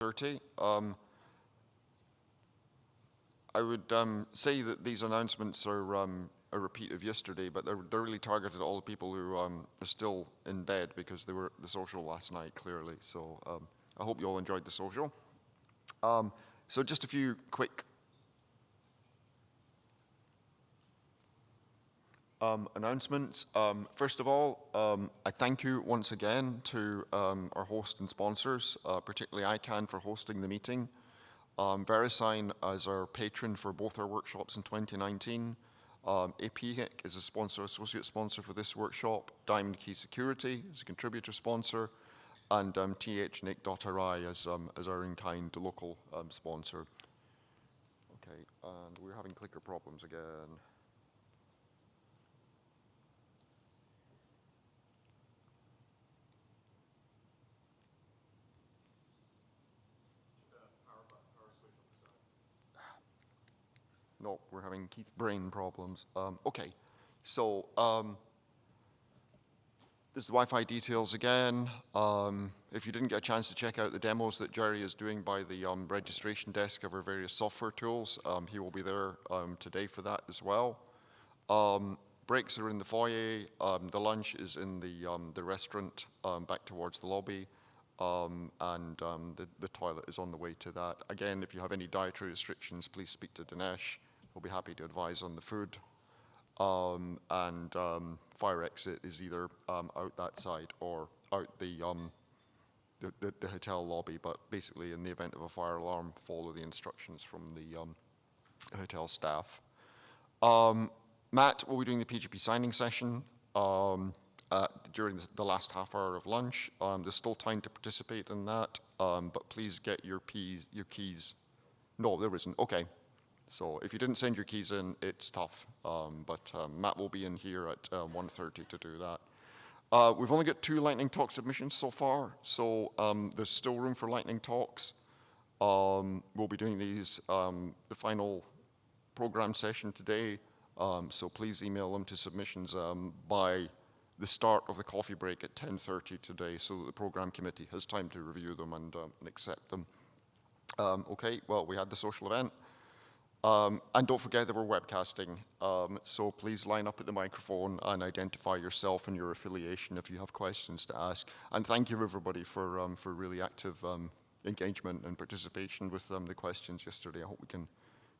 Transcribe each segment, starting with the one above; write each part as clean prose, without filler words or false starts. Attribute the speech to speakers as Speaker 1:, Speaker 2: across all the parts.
Speaker 1: 30. I would say that these announcements are a repeat of yesterday, but they're really targeted at all the people who are still in bed because they were at the social last night, clearly. So I hope you all enjoyed the social. So just a few quick announcements. First of all, I thank you once again to our host and sponsors, particularly ICANN for hosting the meeting, VeriSign as our patron for both our workshops in 2019, APHIC is a sponsor, associate sponsor for this workshop, Diamond Key Security is a contributor sponsor, and THNIC.RI as our in-kind local sponsor. Okay, and we're having clicker problems again. No, we're having Keith brain problems. Okay, so this is the Wi-Fi details again. If you didn't get a chance to check out the demos that Jerry is doing by the registration desk of our various software tools, he will be there today for that as well. Breaks are in the foyer. The lunch is in the restaurant back towards the lobby. The toilet is on the way to that. Again, if you have any dietary restrictions, please speak to Dinesh. We'll be happy to advise on the food. Fire exit is either out that side or out the hotel lobby, but basically in the event of a fire alarm, follow the instructions from the hotel staff. Matt will be doing the PGP signing session during the last half hour of lunch. There's still time to participate in that, but please get your keys. No, there isn't. Okay. So if you didn't send your keys in, it's tough. But Matt will be in here at 1:30 to do that. We've only got 2 lightning talk submissions so far, so there's still room for lightning talks. We'll be doing these the final program session today, so please email them to submissions by the start of the coffee break at 10:30 today so that the program committee has time to review them and accept them. Okay, well, we had the social event. And don't forget that we're webcasting, so please line up at the microphone and identify yourself and your affiliation if you have questions to ask. And thank you, everybody, for really active engagement and participation with the questions yesterday. I hope we can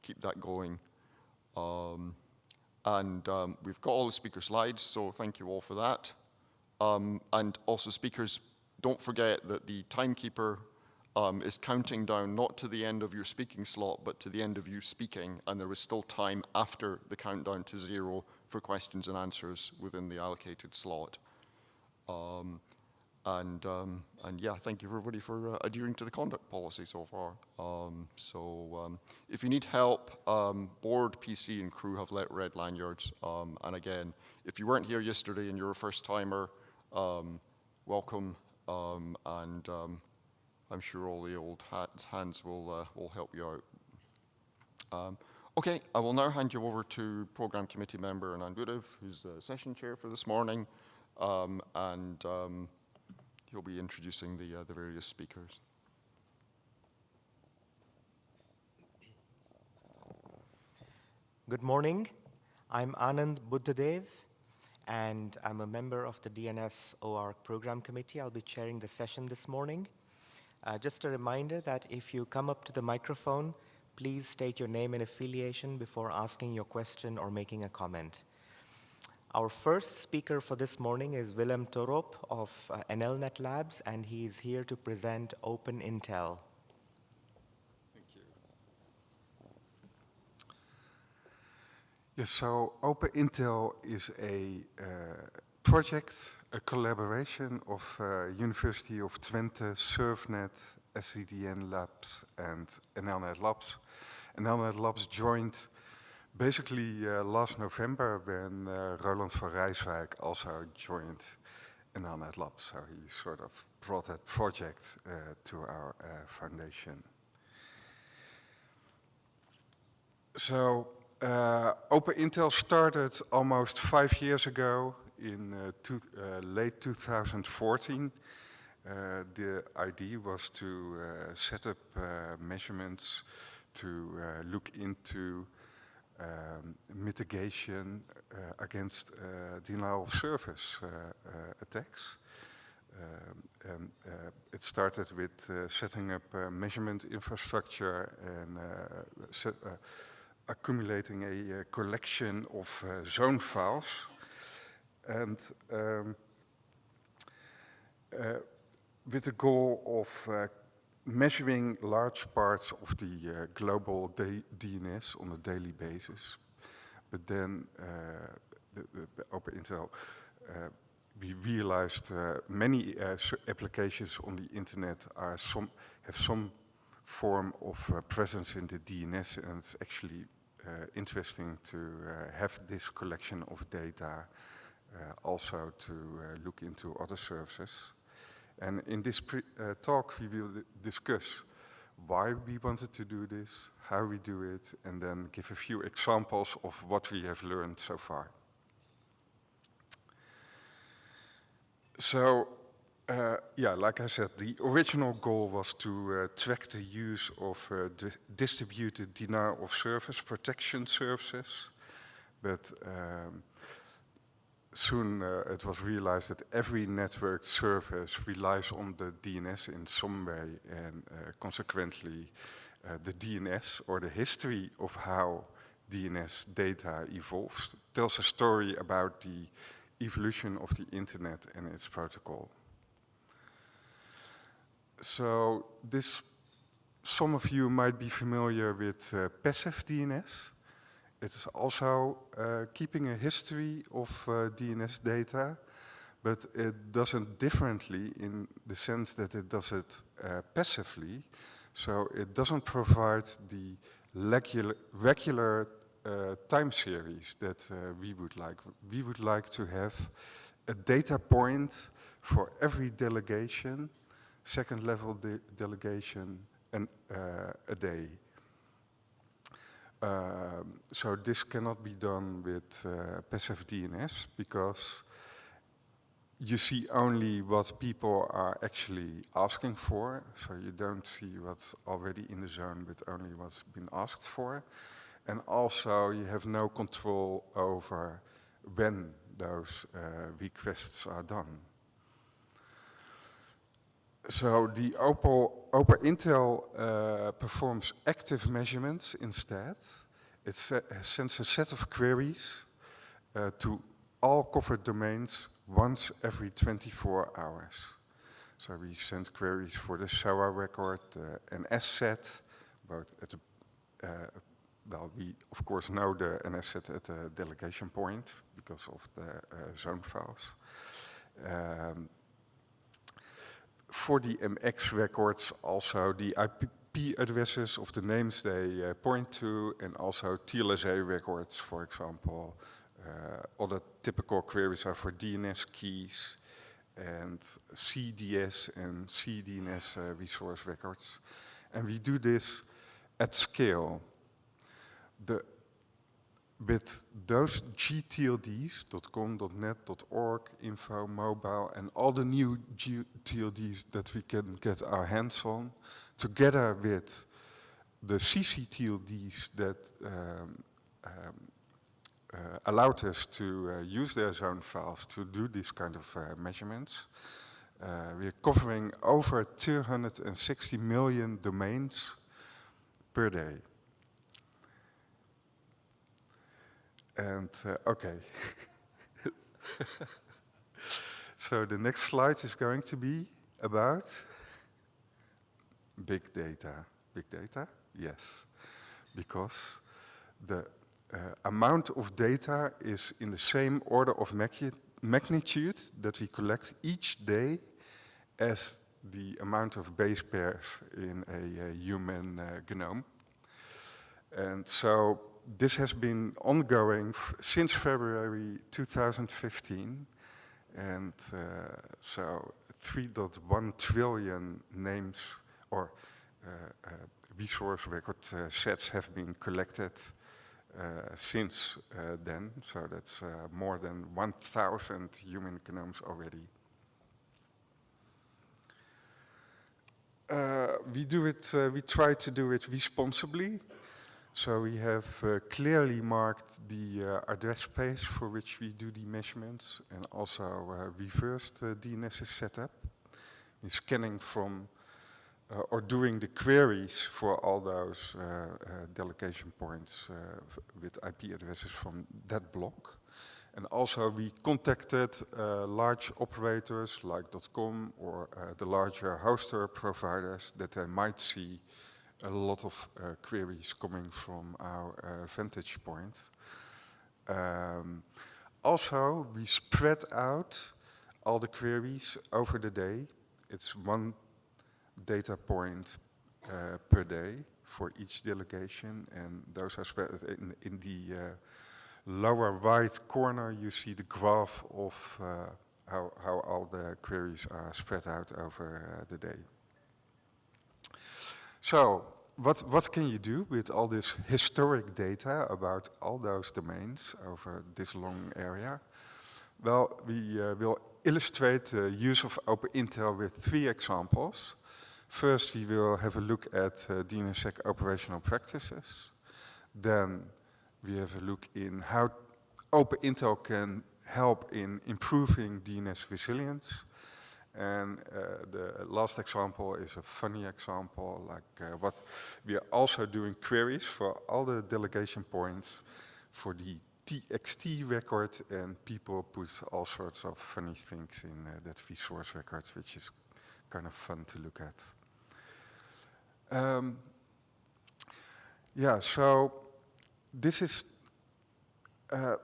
Speaker 1: keep that going. We've got all the speaker slides, so thank you all for that. And also, speakers, don't forget that the timekeeper is counting down not to the end of your speaking slot, but to the end of you speaking, and there is still time after the countdown to 0 for questions and answers within the allocated slot. Yeah, thank you everybody for adhering to the conduct policy so far. If you need help, board, PC, and crew have red lanyards. And again, if you weren't here yesterday and you're a first timer, welcome. I'm sure all the old hands will help you out. Okay, I will now hand you over to Program Committee Member Anand Budev, who's the session chair for this morning, he'll be introducing the various speakers.
Speaker 2: Good morning. I'm Anand Budev, and I'm a member of the DNS-OARC Program Committee. I'll be chairing the session this morning. Just a reminder that if you come up to the microphone, please state your name and affiliation before asking your question or making a comment. Our first speaker for this morning is Willem Toorop of NLNet Labs, and he is here to present OpenINTEL.
Speaker 3: Thank you. Yes, so OpenINTEL is a project, a collaboration of University of Twente, SurfNet, SCDN Labs, and NLNet Labs. NLNet Labs joined basically last November when Roland van Rijswijk also joined NLNet Labs. So he sort of brought that project to our foundation. So OpenINTEL started almost 5 years ago in late 2014. The idea was to set up measurements to look into mitigation against denial of service attacks. And it started with setting up measurement infrastructure and accumulating a collection of zone files. And with the goal of measuring large parts of the global DNS on a daily basis. But then the OpenINTEL, we realized many applications on the internet have some form of presence in the DNS, and it's actually interesting to have this collection of data also to look into other services. And in this talk, we will discuss why we wanted to do this, how we do it, and then give a few examples of what we have learned so far. So, yeah, like I said, the original goal was to track the use of distributed denial of service protection services, but soon it was realized that every network service relies on the DNS in some way, and consequently the DNS, or the history of how DNS data evolves, tells a story about the evolution of the internet and its protocol. So some of you might be familiar with passive DNS. It's also keeping a history of DNS data, but it does it differently in the sense that it does it passively. So it doesn't provide the regular time series that we would like. We would like to have a data point for every delegation, second level delegation, and a day. So this cannot be done with passive DNS because you see only what people are actually asking for. So you don't see what's already in the zone, but only what's been asked for. And also you have no control over when those requests are done. So the OpenINTEL performs active measurements instead. It sends a set of queries to all covered domains once every 24 hours. So we send queries for the SOA record, NS set, both at the, well, we of course know the NS set at the delegation point because of the zone files. For the MX records, also the IP addresses of the names they point to, and also TLSA records, for example. Other typical queries are for DNS keys and CDS and CDNS resource records. And we do this at scale. With those GTLDs, .com, .net, .org, info, mobile, and all the new GTLDs that we can get our hands on, together with the CCTLDs that allowed us to use their zone files to do these kind of measurements. We're covering over 260 million domains per day. And okay, so the next slide is going to be about big data. Big data? Yes, because the amount of data is in the same order of magnitude that we collect each day as the amount of base pairs in a human genome. And so this has been ongoing since February 2015, and so 3.1 trillion names or resource record sets have been collected since then, so that's more than 1,000 human genomes already. We try to do it responsibly. So we have clearly marked the address space for which we do the measurements, and also reversed DNS is set up. We're scanning from or doing the queries for all those delegation points with IP addresses from that block. And also we contacted large operators like .com or the larger hoster providers that they might see a lot of queries coming from our vantage points. Also, we spread out all the queries over the day. It's one data point per day for each delegation, and those are spread in the lower right corner. You see the graph of how all the queries are spread out over the day. So, what can you do with all this historic data about all those domains over this long area? Well, we will illustrate the use of OpenINTEL with 3 examples. First, we will have a look at DNSSEC operational practices. Then we have a look in how OpenINTEL can help in improving DNS resilience. And the last example is a funny example, like what we are also doing queries for all the delegation points for the TXT record, and people put all sorts of funny things in that resource record, which is kind of fun to look at. Yeah, so this is to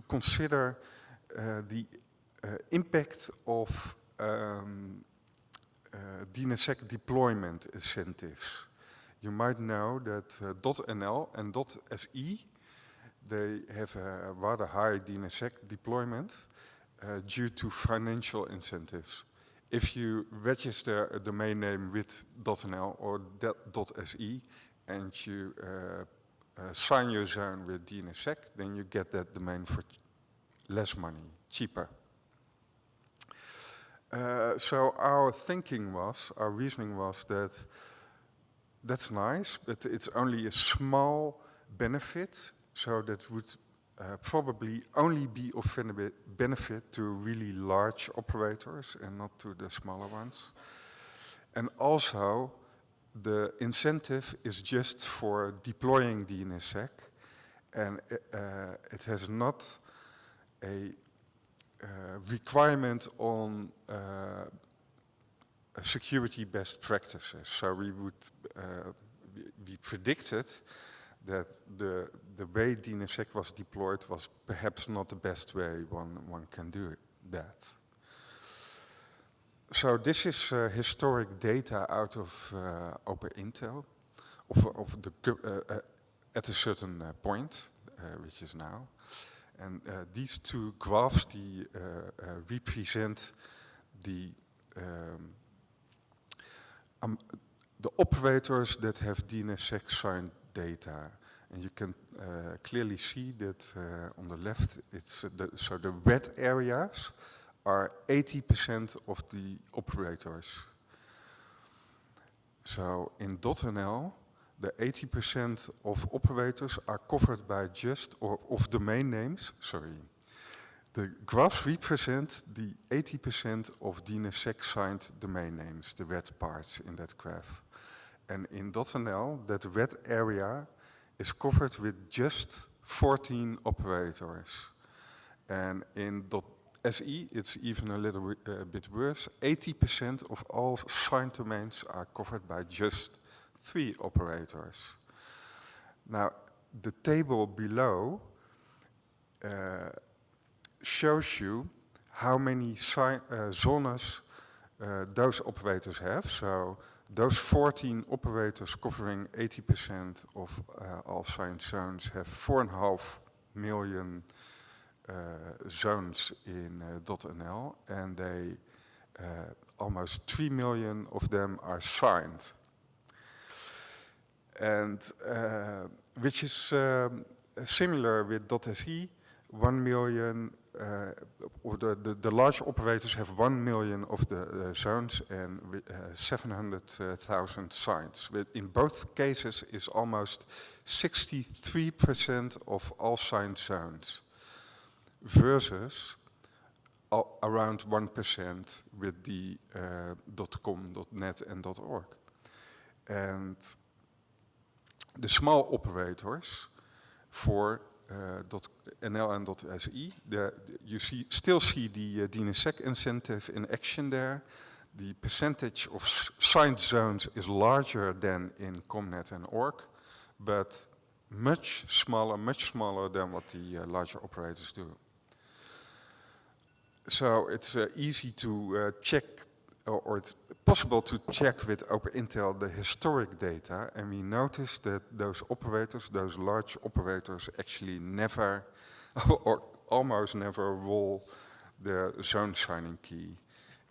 Speaker 3: consider the impact of DNSSEC deployment incentives. You might know that .nl and .se, they have a rather high DNSSEC deployment due to financial incentives. If you register a domain name with .nl or .se and you sign your zone with DNSSEC, then you get that domain for less money, cheaper. So our reasoning was that that's nice, but it's only a small benefit, so that would probably only be of benefit to really large operators and not to the smaller ones. And also, the incentive is just for deploying DNSSEC, and it has not a requirement on security best practices. So we predicted that the way DNSSEC was deployed was perhaps not the best way one can do that. So this is historic data out of OpenINTEL at a certain point, which is now. And these 2 graphs represent the operators that have DNSSEC signed data. And you can clearly see that on the left, so the red areas are 80% of the operators. So in .nl, the 80% of operators are covered by of domain names, sorry. The graphs represent the 80% of DNSSEC signed domain names, the red parts in that graph. And in .nl, that red area is covered with just 14 operators. And in .se, it's even a little bit worse. 80% of all signed domains are covered by just 3 operators. Now, the table below shows you how many zones those operators have. So those 14 operators covering 80% of all signed zones have 4.5 million zones in .nl, and they almost 3 million of them are signed. And which is similar with .se, 1 million or the large operators have 1 million of the zones and 700,000 sites. In both cases, is almost 63% of all signed zones, versus around 1% with the .com, .net, and .org. And the small operators for .nl and .se, you still see the DNSSEC incentive in action there. The percentage of signed zones is larger than in ComNet and .org, but much smaller than what the larger operators do. So it's easy to check, or it's possible to check with OpenINTEL the historic data, and we notice that those operators, those large operators, actually never, or almost never, roll their zone signing key.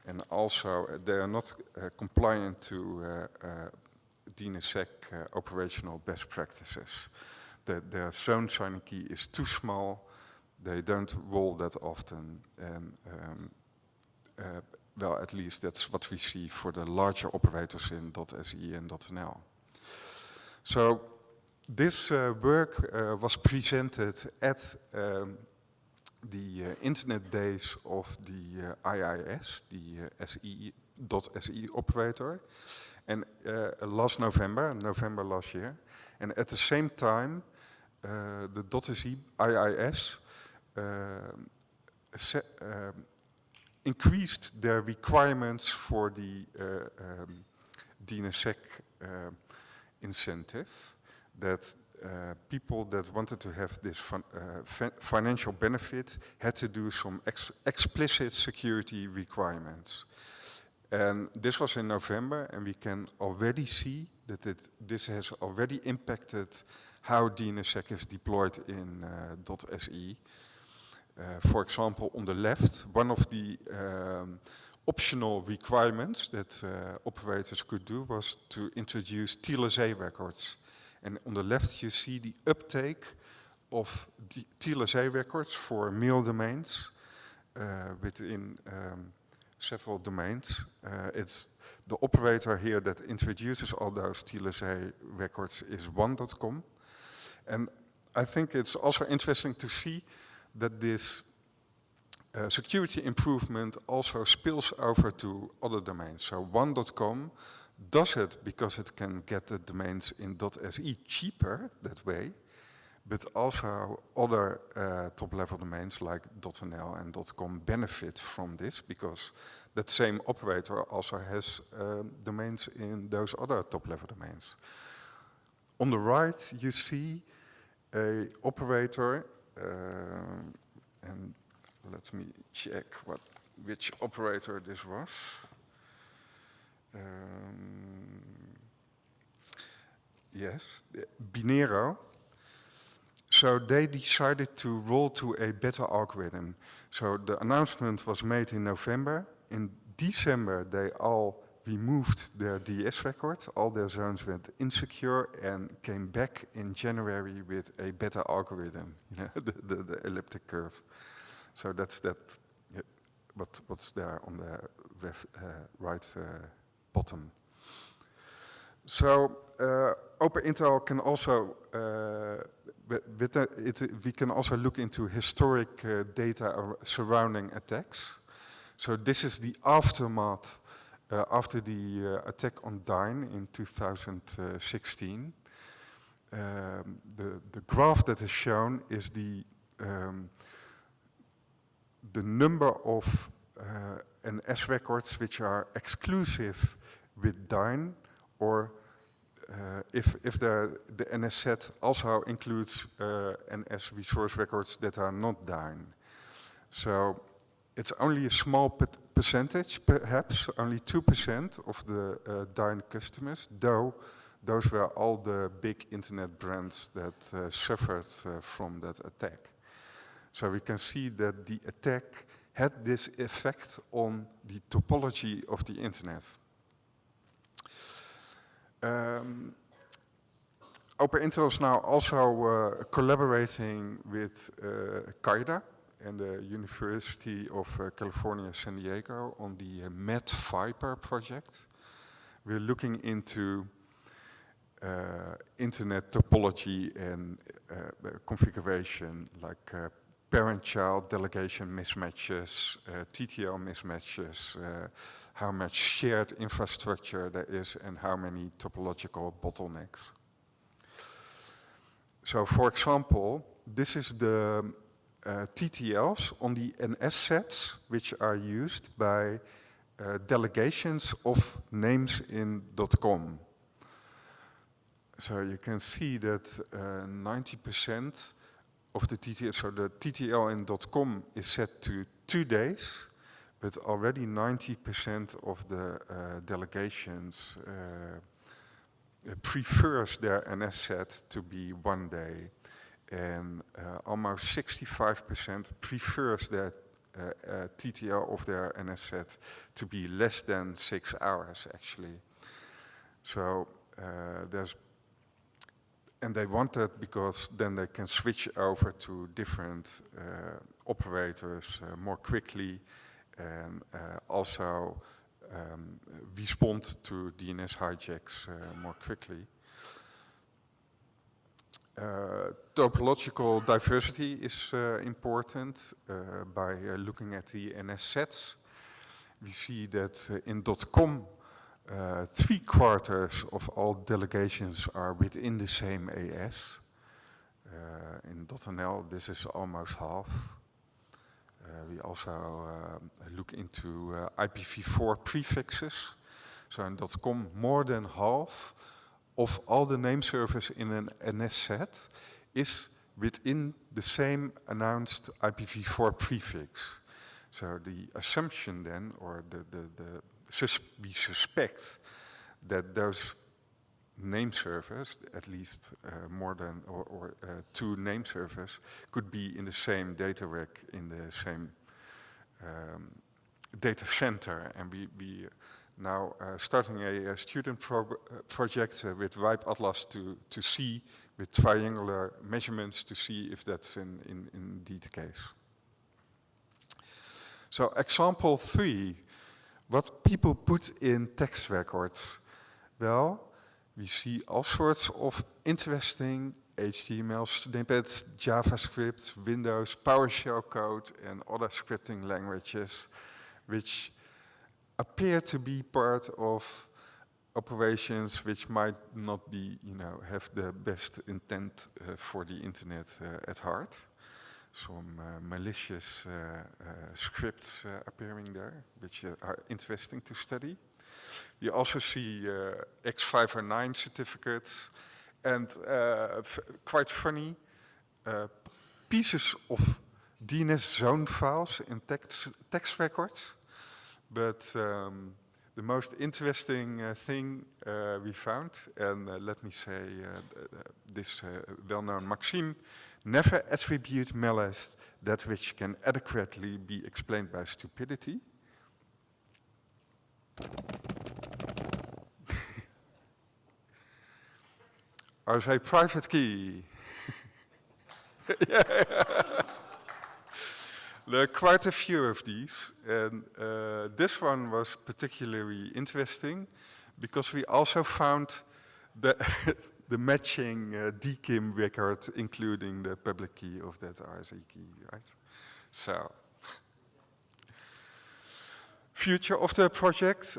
Speaker 3: And also, they are not compliant to DNSSEC operational best practices. Their zone signing key is too small. They don't roll that often, and well, at least that's what we see for the larger operators in .se and .nl. So this work was presented at the Internet Days of the IIS, the .se operator, and last November last year. And at the same time, the .se IIS increased their requirements for the DNSSEC incentive, that people that wanted to have this financial benefit had to do some explicit security requirements. And this was in November, and we can already see that this has already impacted how DNSSEC is deployed in .se. For example, on the left, one of the optional requirements that operators could do was to introduce TLSA records. And on the left, you see the uptake of the TLSA records for mail domains within several domains. It's the operator here that introduces all those TLSA records is one.com. And I think it's also interesting to see that this security improvement also spills over to other domains. So one.com does it because it can get the domains in .se cheaper that way, but also other top-level domains like .nl and .com benefit from this, because that same operator also has domains in those other top-level domains. On the right, you see a operator, and let me check which operator this was. Yes, Binero. So they decided to roll to a better algorithm. So the announcement was made in November. In December, they all removed their DS record. All their zones went insecure and came back in January with a better algorithm, you know, the elliptic curve. So that's what's there on the right bottom. So OpenINTEL can also, we can also look into historic data surrounding attacks. So this is the aftermath after the attack on Duane in 2016. The graph that is shown is the number of NS records which are exclusive with Duane, or if the NS set also includes NS resource records that are not Duane. So it's only a small percentage, perhaps only 2% of the Duane customers, though those were all the big internet brands that suffered from that attack. So we can see that the attack had this effect on the topology of the internet. OpenINTEL is now also collaborating with Qaeda and the University of California, San Diego on the MedViper project. We're looking into internet topology and configuration, like parent-child delegation mismatches, TTL mismatches, how much shared infrastructure there is, and how many topological bottlenecks. So, for example, this is the TTLs on the NS sets, which are used by delegations of names in .com. So you can see that 90% of the TTL, so the TTL in .com is set to 2 days, but already 90% of the delegations prefers their NS set to be 1 day, and almost 65% prefers their TTL of their NS set to be less than 6 hours, actually. So and they want that because then they can switch over to different operators more quickly, and also respond to DNS hijacks more quickly. Topological diversity is important by looking at the NS sets. We see that in .com, 3/4 of all delegations are within the same AS. In .nl, this is almost half. We also look into IPv4 prefixes. So in .com, more than half of all the name servers in an NS set is within the same announced IPv4 prefix. So the assumption then, or we suspect that those name servers, at least more than or 2 name servers, could be in the same data rack, in the same data center. And we now starting a student project with Ripe Atlas to see, with triangular measurements, to see if that's indeed the case. So example 3, what people put in text records. Well, we see all sorts of interesting HTML snippets, JavaScript, Windows, PowerShell code, and other scripting languages, which appear to be part of operations which might not be, have the best intent for the internet at heart. Some malicious scripts appearing there, which are interesting to study. You also see X509 certificates and quite funny pieces of DNS zone files in text records. But the most interesting thing we found, and let me say this well-known maxim, never attribute malice that which can adequately be explained by stupidity. Or say private key. There are quite a few of these, and this one was particularly interesting because we also found the matching DKIM record, including the public key of that RSA key, right? So, future of the project.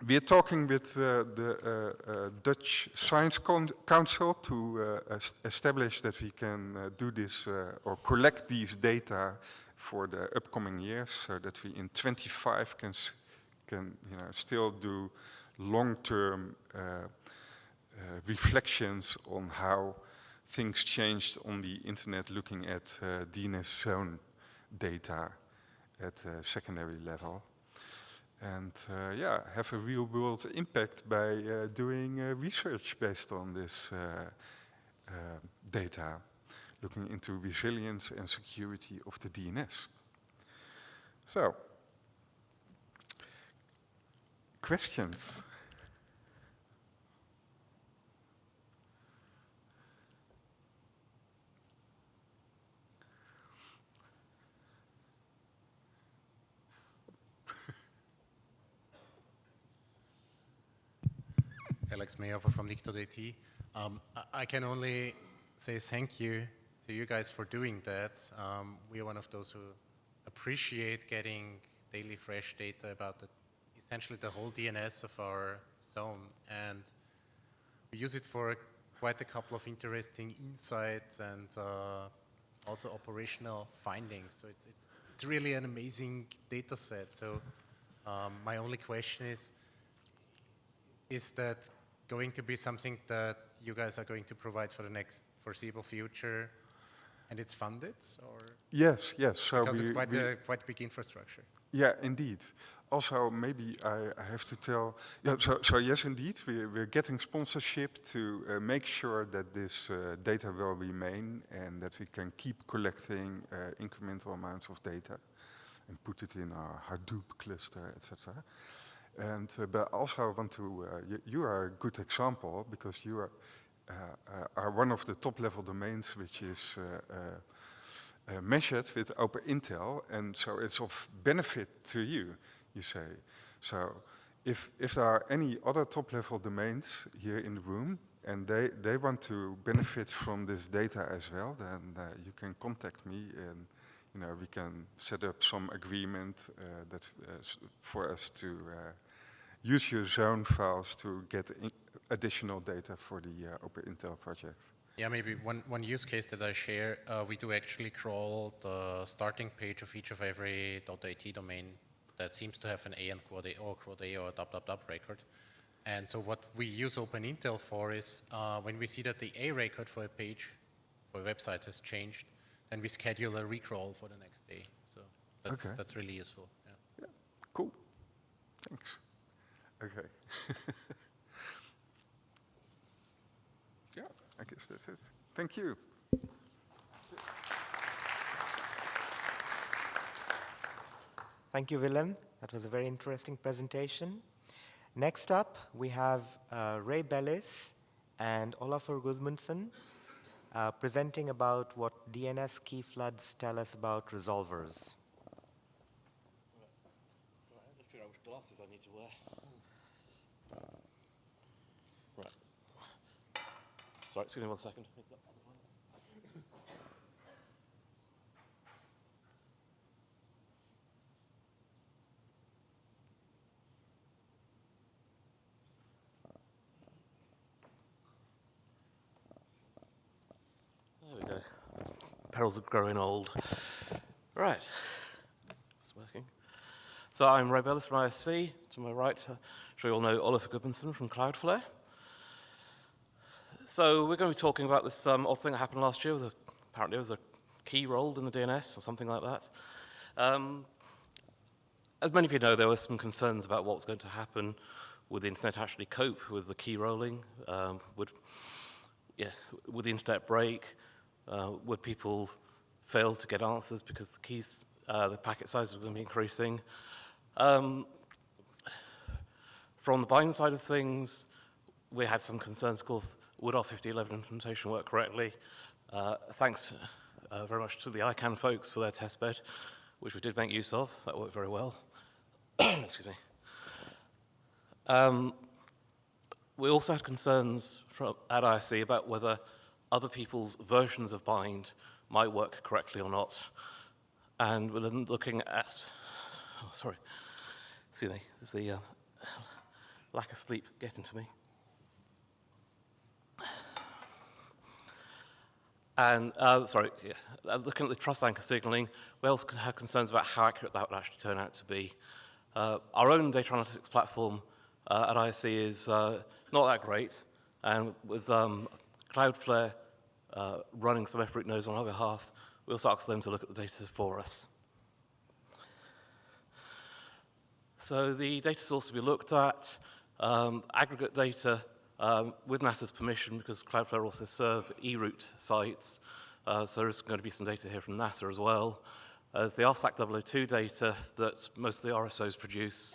Speaker 3: We are talking with the Dutch Science Council to establish that we can do this or collect these data for the upcoming years, so that we in 25 can still do long-term reflections on how things changed on the internet, looking at DNS zone data at a secondary level. And have a real-world impact by doing research based on this data, looking into resilience and security of the DNS. So, questions?
Speaker 4: Alex Mayhofer from Nick.at. I can only say thank you to you guys for doing that. We are one of those who appreciate getting daily fresh data about essentially the whole DNS of our zone, and we use it for quite a couple of interesting insights and also operational findings. So it's really an amazing data set. So my only question is that going to be something that you guys are going to provide for the next foreseeable future, and it's funded, or?
Speaker 3: Yes, yes. So
Speaker 4: because it's quite a big infrastructure.
Speaker 3: Yeah, indeed. Also, maybe I have to tell. Yeah, so yes, indeed, we're getting sponsorship to make sure that this data will remain and that we can keep collecting incremental amounts of data and put it in our Hadoop cluster, etc. And but also I want to. You are a good example because you are one of the top-level domains which is measured with OpenINTEL, and so it's of benefit to you, you say. So if there are any other top-level domains here in the room and they want to benefit from this data as well, then you can contact me, and we can set up some agreement that for us to use your zone files to get additional data for the OpenINTEL project.
Speaker 4: Yeah, maybe one use case that I share, we do actually crawl the starting page of each of every .at domain that seems to have an A and quad A or quad A or a dub record. And so what we use OpenINTEL for is when we see that the A record for a page, for a website has changed, then we schedule a recrawl for the next day. So that's really useful. Yeah.
Speaker 3: Cool. Thanks. Okay. Yeah, I guess that's it. Thank you.
Speaker 2: Thank you, Willem. That was a very interesting presentation. Next up, we have Ray Bellis and Ólafur Guðmundsson presenting about what DNSKEY floods tell us about resolvers.
Speaker 5: Right, I figure out which glasses I need to wear. Right. Sorry, excuse me 1 second. There we go. Perils of growing old. Right. It's working. So I'm Ray Bellis from ISC. To my right, I'm sure you all know Ólafur Guðmundsson from Cloudflare. So we're going to be talking about this odd thing that happened last year. Apparently there was a key rolled in the DNS or something like that. As many of you know, there were some concerns about what was going to happen. Would the internet actually cope with the key rolling? Would the internet break? Would people fail to get answers because the keys, the packet size was going to be increasing? From the bind side of things, we had some concerns, of course. Would our 5011 implementation work correctly? Thanks very much to the ICANN folks for their testbed, which we did make use of. That worked very well. Excuse me. We also had concerns at ISC about whether other people's versions of bind might work correctly or not. And we're looking at, excuse me, there's the lack of sleep getting to me. And, looking at the trust anchor signaling, we also had concerns about how accurate that would actually turn out to be. Our own data analytics platform at ISC is not that great, and with Cloudflare running some F-root nodes on our behalf, we also asked them to look at the data for us. So the data source we looked at, aggregate data with NASA's permission, because Cloudflare also serve e-root sites, so there's going to be some data here from NASA as well. There's the RSAC 002 data that most of the RSOs produce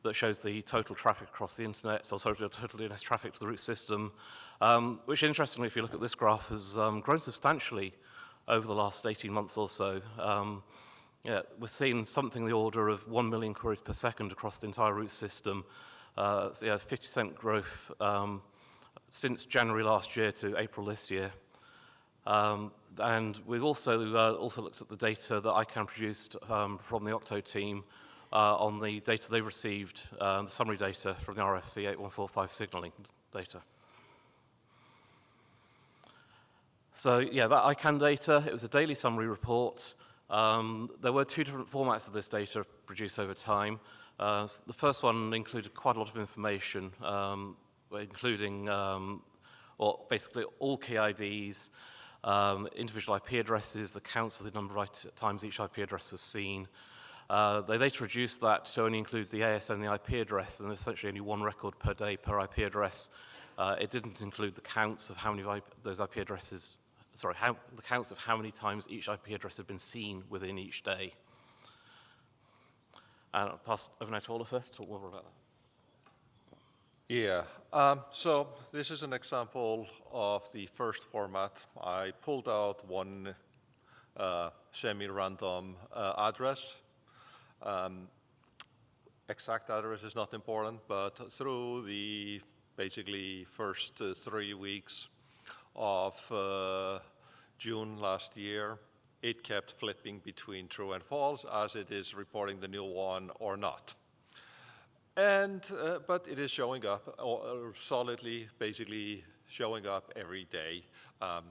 Speaker 5: that shows the total traffic across the internet, or sorry, the total DNS traffic to the root system, which interestingly, if you look at this graph, has grown substantially over the last 18 months or so. We're seeing something in the order of 1 million queries per second across the entire root system, So yeah, 50% growth since January last year to April this year. And we've also looked at the data that ICANN produced from the Octo team on the data they received, the summary data from the RFC 8145 signaling data. So yeah, that ICANN data, it was a daily summary report. There were two different formats of this data produced over time. So the first one included quite a lot of information, including basically all key IDs, individual IP addresses, the counts of the number of times each IP address was seen. They later reduced that to only include the ASN and the IP address, and essentially only one record per day per IP address. It didn't include the counts of how many those IP addresses, the counts of how many times each IP address had been seen within each day. And I'll pass over now to Ólafur to talk more about that.
Speaker 6: Yeah, so this is an example of the first format. I pulled out one semi-random address. Exact address is not important, but through the basically first 3 weeks of June last year, it kept flipping between true and false as it is reporting the new one or not. And, but it is showing up solidly, basically showing up every day.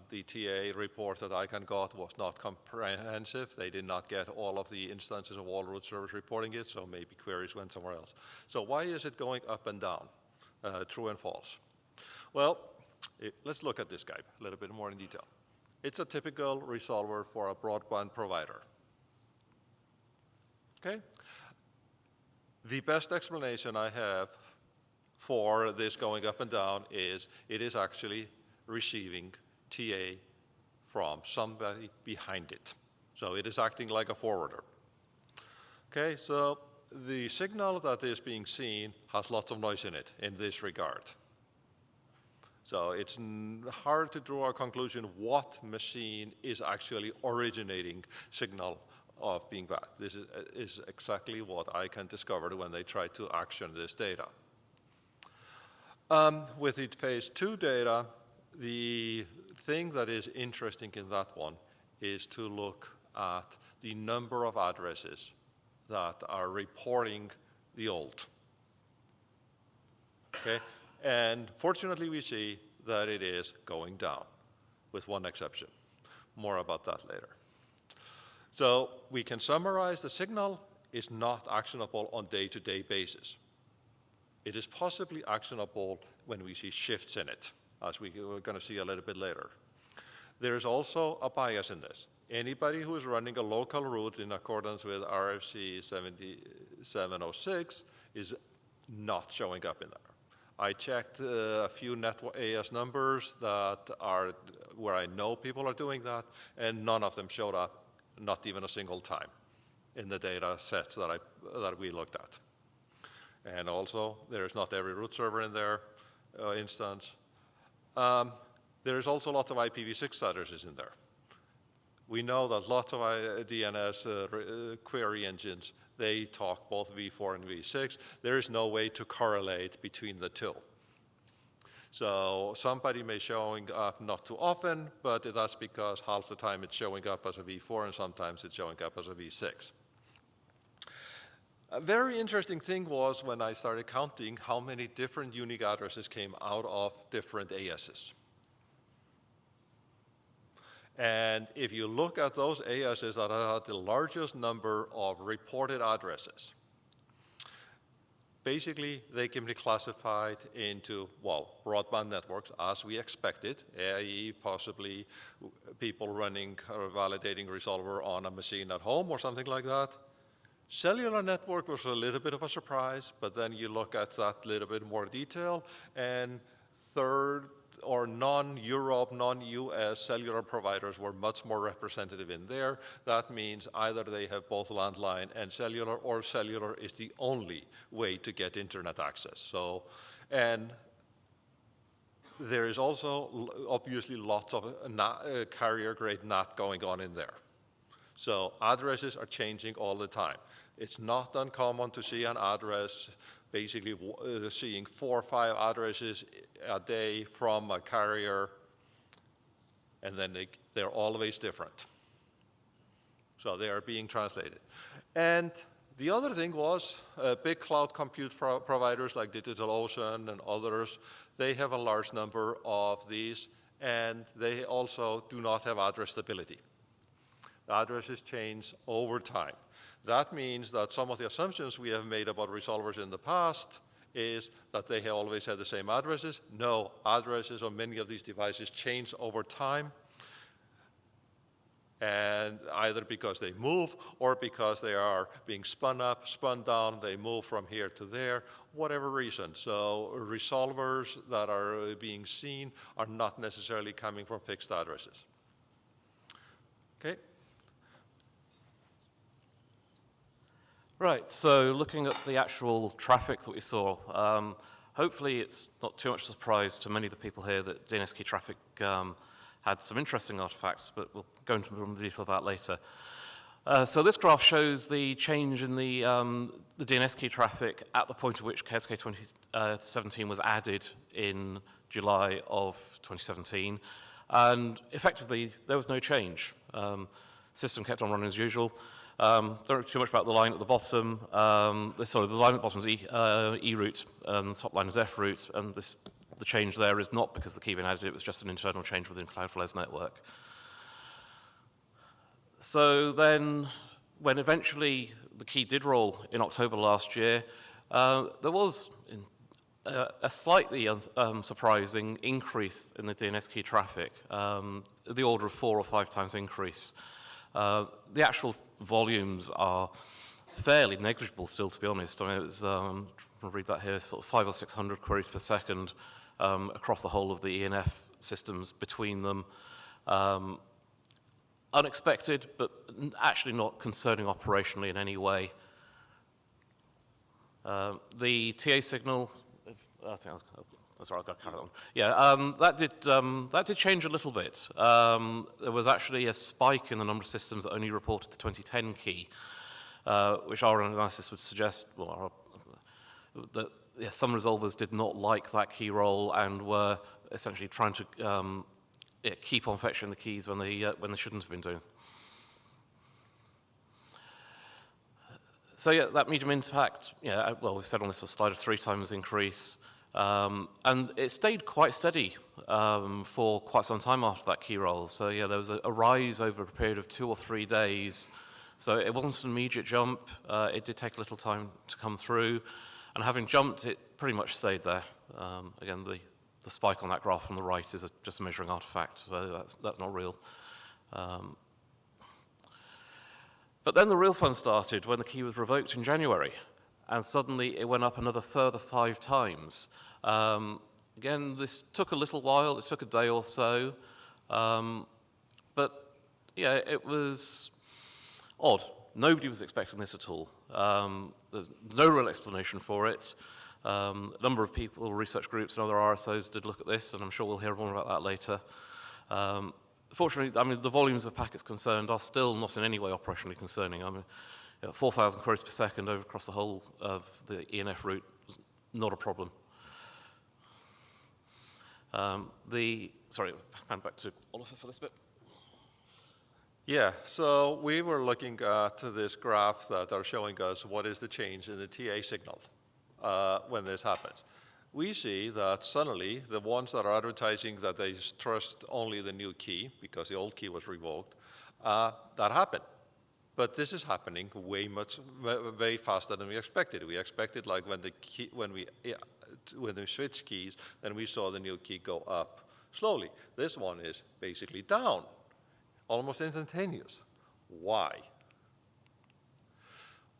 Speaker 6: The TA report that ICANN got was not comprehensive. They did not get all of the instances of all root servers reporting it, so maybe queries went somewhere else. So why is it going up and down, true and false? Well, let's look at this guy a little bit more in detail. It's a typical resolver for a broadband provider. Okay? The best explanation I have for this going up and down is it is actually receiving TA from somebody behind it. So it is acting like a forwarder. Okay, so the signal that is being seen has lots of noise in it in this regard. So it's hard to draw a conclusion what machine is actually originating signal of being bad. This is exactly what ICANN discovered when they tried to action this data. With the phase 2 data, the thing that is interesting in that one is to look at the number of addresses that are reporting the old. Okay? And fortunately, we see that it is going down, with one exception. More about that later. So we can summarize the signal is not actionable on day-to-day basis. It is possibly actionable when we see shifts in it, as we're going to see a little bit later. There is also a bias in this. Anybody who is running a local route in accordance with RFC 7706 is not showing up in there. I checked a few network AS numbers that are where I know people are doing that, and none of them showed up, not even a single time, in the data sets that we looked at. And also, there is not every root server in there instance. There is also lots of IPv6 addresses in there. We know that lots of DNS query engines, they talk both v4 and v6. There is no way to correlate between the two. So somebody may showing up not too often, but that's because half the time it's showing up as a v4 and sometimes it's showing up as a v6. A very interesting thing was when I started counting how many different unique addresses came out of different ASs. And if you look at those ASs that had the largest number of reported addresses, basically they can be classified into, well, broadband networks as we expected, i.e. possibly people running or validating resolver on a machine at home or something like that. Cellular network was a little bit of a surprise, but then you look at that little bit more detail, and third or non-Europe, non-US cellular providers were much more representative in there. That means either they have both landline and cellular, or cellular is the only way to get internet access. So, and there is also obviously lots of carrier-grade NAT going on in there. So addresses are changing all the time. It's not uncommon to see an address basically seeing 4 or 5 addresses a day from a carrier, and then they're always different. So they are being translated. And the other thing was big cloud compute providers like DigitalOcean and others, they have a large number of these, and they also do not have address stability. The addresses change over time. That means that some of the assumptions we have made about resolvers in the past is that they have always had the same addresses. No, addresses on many of these devices change over time, and either because they move or because they are being spun up, spun down, they move from here to there, whatever reason. So resolvers that are being seen are not necessarily coming from fixed addresses. Okay.
Speaker 5: Right, so looking at the actual traffic that we saw, hopefully it's not too much surprise to many of the people here that DNSKEY traffic had some interesting artifacts, but we'll go into more detail of that later. So this graph shows the change in the DNSKEY traffic at the point at which KSK 2017 was added in July of 2017, and effectively there was no change. System kept on running as usual. Don't know too much about the line at the bottom. Sorry, the line at the bottom is E-route, and the top line is F-route, and the change there is not because the key been added, it was just an internal change within Cloudflare's network. So then, when eventually the key did roll in October last year, there was a slightly surprising increase in the DNSKEY traffic, the order of 4 or 5 times increase. The actual volumes are fairly negligible still, to be honest. I mean, it's, I'll read that here, sort of 500 or 600 queries per second across the whole of the ENF systems between them. Unexpected, but actually not concerning operationally in any way. The TA signal, I think that's right, I've got to carry that on. Yeah, that did change a little bit. There was actually a spike in the number of systems that only reported the 2010 key, which our analysis would suggest that some resolvers did not like that key role and were essentially trying to keep on fetching the keys when they shouldn't have been doing. So yeah, that medium impact, well, we've said on this slide a 3 times increase. And it stayed quite steady for quite some time after that key roll. So yeah, there was a rise over a period of 2 or 3 days. So it wasn't an immediate jump. It did take a little time to come through. And having jumped, it pretty much stayed there. Again, the spike on that graph on the right is just a measuring artifact, so that's not real. But then the real fun started when the key was revoked in January. And suddenly it went up another further 5 times. Again, this took a little while, it took a day or so, but yeah, it was odd. Nobody was expecting this at all. There's no real explanation for it. A number of people, research groups and other RSOs did look at this, and I'm sure we'll hear more about that later. Fortunately, I mean, the volumes of packets concerned are still not in any way operationally concerning. I mean, 4,000 queries per second over across the whole of the ENF route was not a problem. Sorry, hand back to Oliver for this bit.
Speaker 6: Yeah, so we were looking at this graph that are showing us what is the change in the TA signal when this happens. We see that suddenly the ones that are advertising that they trust only the new key because the old key was revoked, that happened. But this is happening way faster than we expected. We expected like when we switch keys, then we saw the new key go up slowly. This one is basically down, almost instantaneous. Why?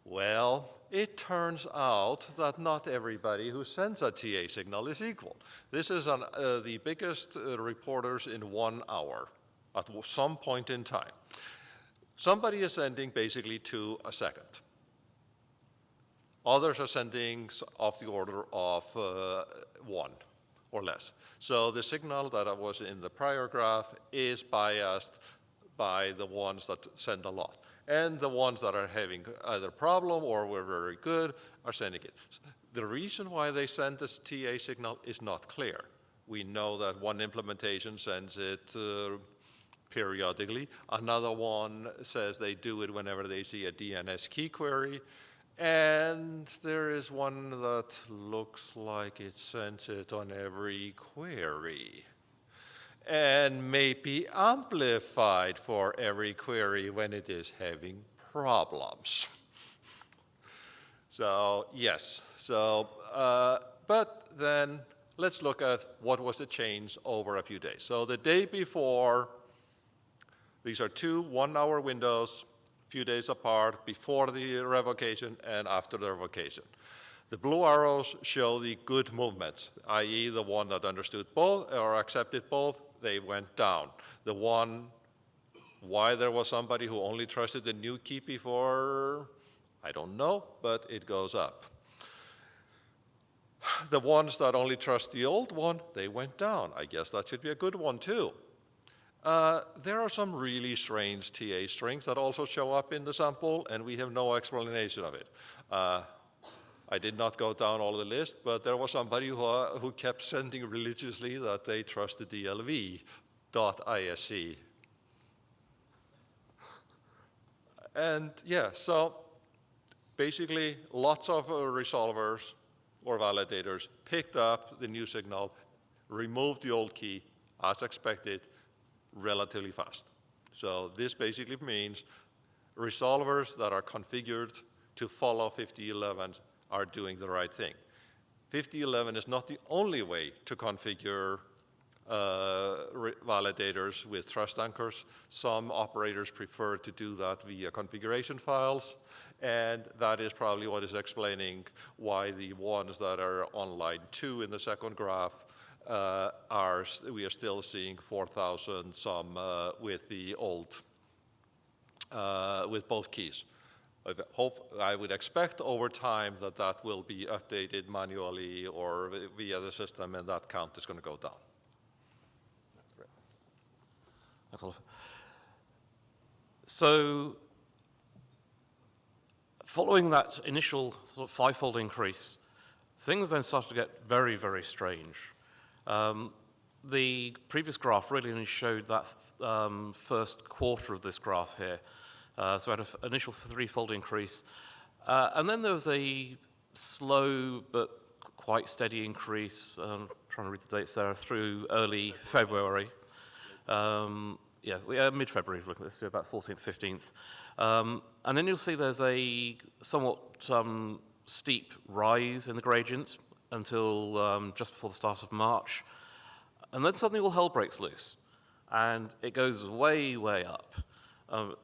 Speaker 6: Well, it turns out that not everybody who sends a TA signal is equal. This is the biggest reporters in 1 hour at some point in time. Somebody is sending basically 2 a second. Others are sending of the order of 1 or less. So the signal that was in the prior graph is biased by the ones that send a lot. And the ones that are having either problem or were very good are sending it. The reason why they send this TA signal is not clear. We know that one implementation sends it periodically. Another one says they do it whenever they see a DNS key query. And there is one that looks like it sends it on every query and may be amplified for every query when it is having problems. So yes, but then let's look at what was the change over a few days. So the day before, these are 2 1-hour windows, few days apart, before the revocation and after the revocation. The blue arrows show the good movements, i.e. the one that understood both or accepted both, they went down. The one, why there was somebody who only trusted the new key before, I don't know, but it goes up. The ones that only trust the old one, they went down. I guess that should be a good one too. There are some really strange TA strings that also show up in the sample, and we have no explanation of it. I did not go down all the list, but there was somebody who kept sending religiously that they trusted DLV.isc. And yeah, so basically lots of resolvers or validators picked up the new signal, removed the old key as expected relatively fast. So this basically means resolvers that are configured to follow 5011 are doing the right thing. 5011 is not the only way to configure validators with trust anchors. Some operators prefer to do that via configuration files, and that is probably what is explaining why the ones that are on line 2 in the second graph we are still seeing 4,000 some with the old, with both keys. I would expect over time that that will be updated manually or via the system, and that count is going to go down.
Speaker 5: Thanks, Olaf. So, following that initial sort of 5-fold increase, things then started to get very, very strange. The previous graph really only showed that first quarter of this graph here. So we had an initial 3-fold increase. And then there was a slow but quite steady increase, trying to read the dates there, through early February. Mid-February, looking at this, about 14th, 15th. And then you'll see there's a somewhat steep rise in the gradient until just before the start of March. And then suddenly all hell breaks loose. And it goes way, way up.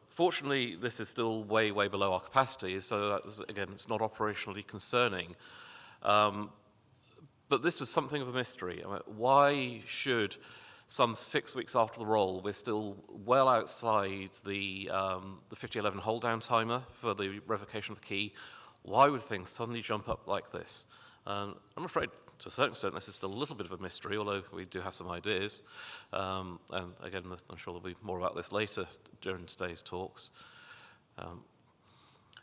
Speaker 5: Fortunately, this is still way, way below our capacity, so that, again, it's not operationally concerning. But this was something of a mystery. I mean, why should some 6 weeks after the roll, we're still well outside the 5011 hold down timer for the revocation of the key? Why would things suddenly jump up like this? I'm afraid, to a certain extent, this is still a little bit of a mystery, although we do have some ideas. And again, I'm sure there'll be more about this later during today's talks.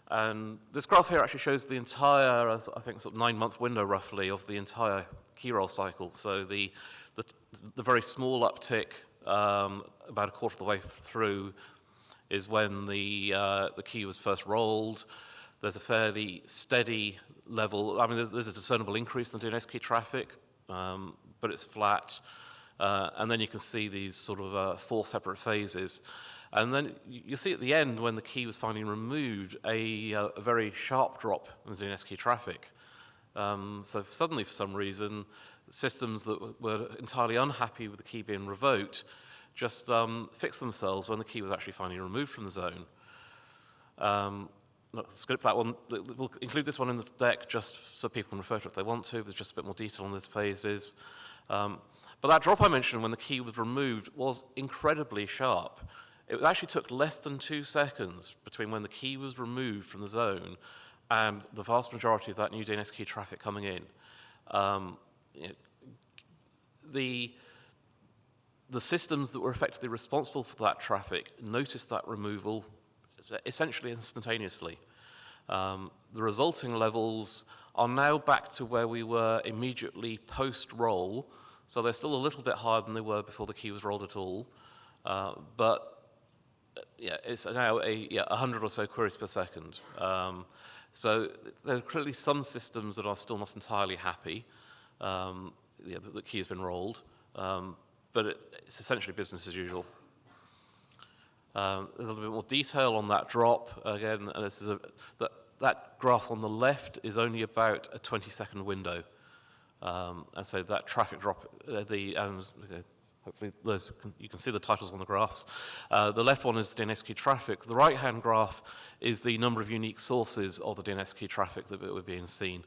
Speaker 5: And this graph here actually shows the entire, I think, sort of 9-month window, roughly, of the entire key roll cycle. So the very small uptick, about a quarter of the way through, is when the key was first rolled. There's a fairly steady level. I mean, there's a discernible increase in the DNS key traffic, but it's flat. And then you can see these sort of 4 separate phases. And then you see at the end, when the key was finally removed, a very sharp drop in the DNS key traffic. So suddenly, for some reason, systems that were entirely unhappy with the key being revoked just fixed themselves when the key was actually finally removed from the zone. Skip that one. We'll include this one in the deck just so people can refer to it if they want to. There's just a bit more detail on these phases. But that drop I mentioned when the key was removed was incredibly sharp. It actually took less than 2 seconds between when the key was removed from the zone and the vast majority of that new DNS key traffic coming in. the systems that were effectively responsible for that traffic noticed that removal essentially instantaneously. The resulting levels are now back to where we were immediately post-roll, so they're still a little bit higher than they were before the key was rolled at all, but yeah, it's now 100 or so queries per second. So there are clearly some systems that are still not entirely happy. The key has been rolled, but it's essentially business as usual. There's a little bit more detail on that drop. Again, and this is that graph on the left is only about a 20-second window. And so that traffic drop, hopefully you can see the titles on the graphs. The left one is the DNS key traffic. The right-hand graph is the number of unique sources of the DNS key traffic that were being seen.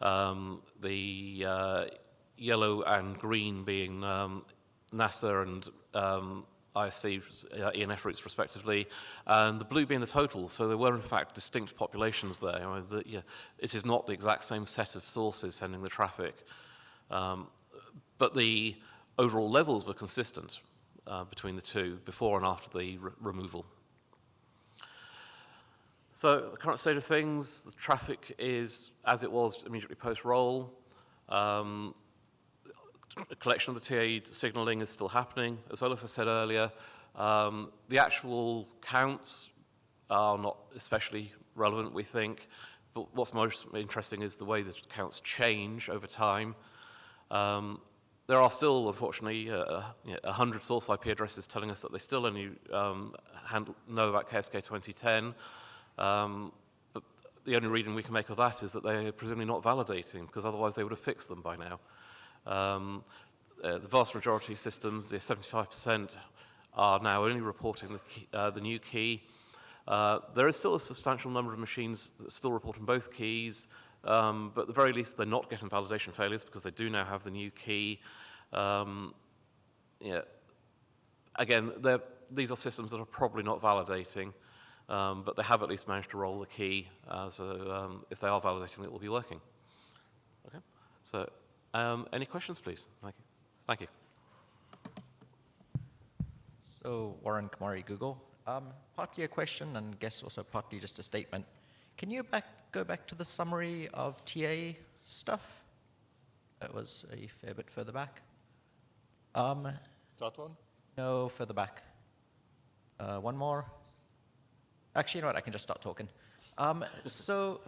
Speaker 5: The yellow and green being NASA and ISC, ENF routes respectively, and the blue being the total. So there were in fact distinct populations there. It is not the exact same set of sources sending the traffic, but the overall levels were consistent between the two before and after the removal. So the current state of things, the traffic is as it was immediately post-roll. A collection of the TA signaling is still happening. As Olafur said earlier, the actual counts are not especially relevant, we think, but what's most interesting is the way the counts change over time. There are still, unfortunately, 100 source IP addresses telling us that they still only know about KSK 2010, but the only reading we can make of that is that they're presumably not validating, because otherwise they would have fixed them by now. The vast majority of systems, the 75%, are now only reporting the new key. There is still a substantial number of machines that still reporting both keys, but at the very least they're not getting validation failures because they do now have the new key. Again, these are systems that are probably not validating, but they have at least managed to roll the key, so if they are validating, it will be working. Okay, so any questions, please? Thank you. Thank you.
Speaker 7: So, Warren Kamari, Google. Partly a question and guess also partly just a statement. Can you go back to the summary of TA stuff? It was a fair bit further back.
Speaker 6: That one?
Speaker 7: No, further back. One more. Actually, you know what? I can just start talking. So,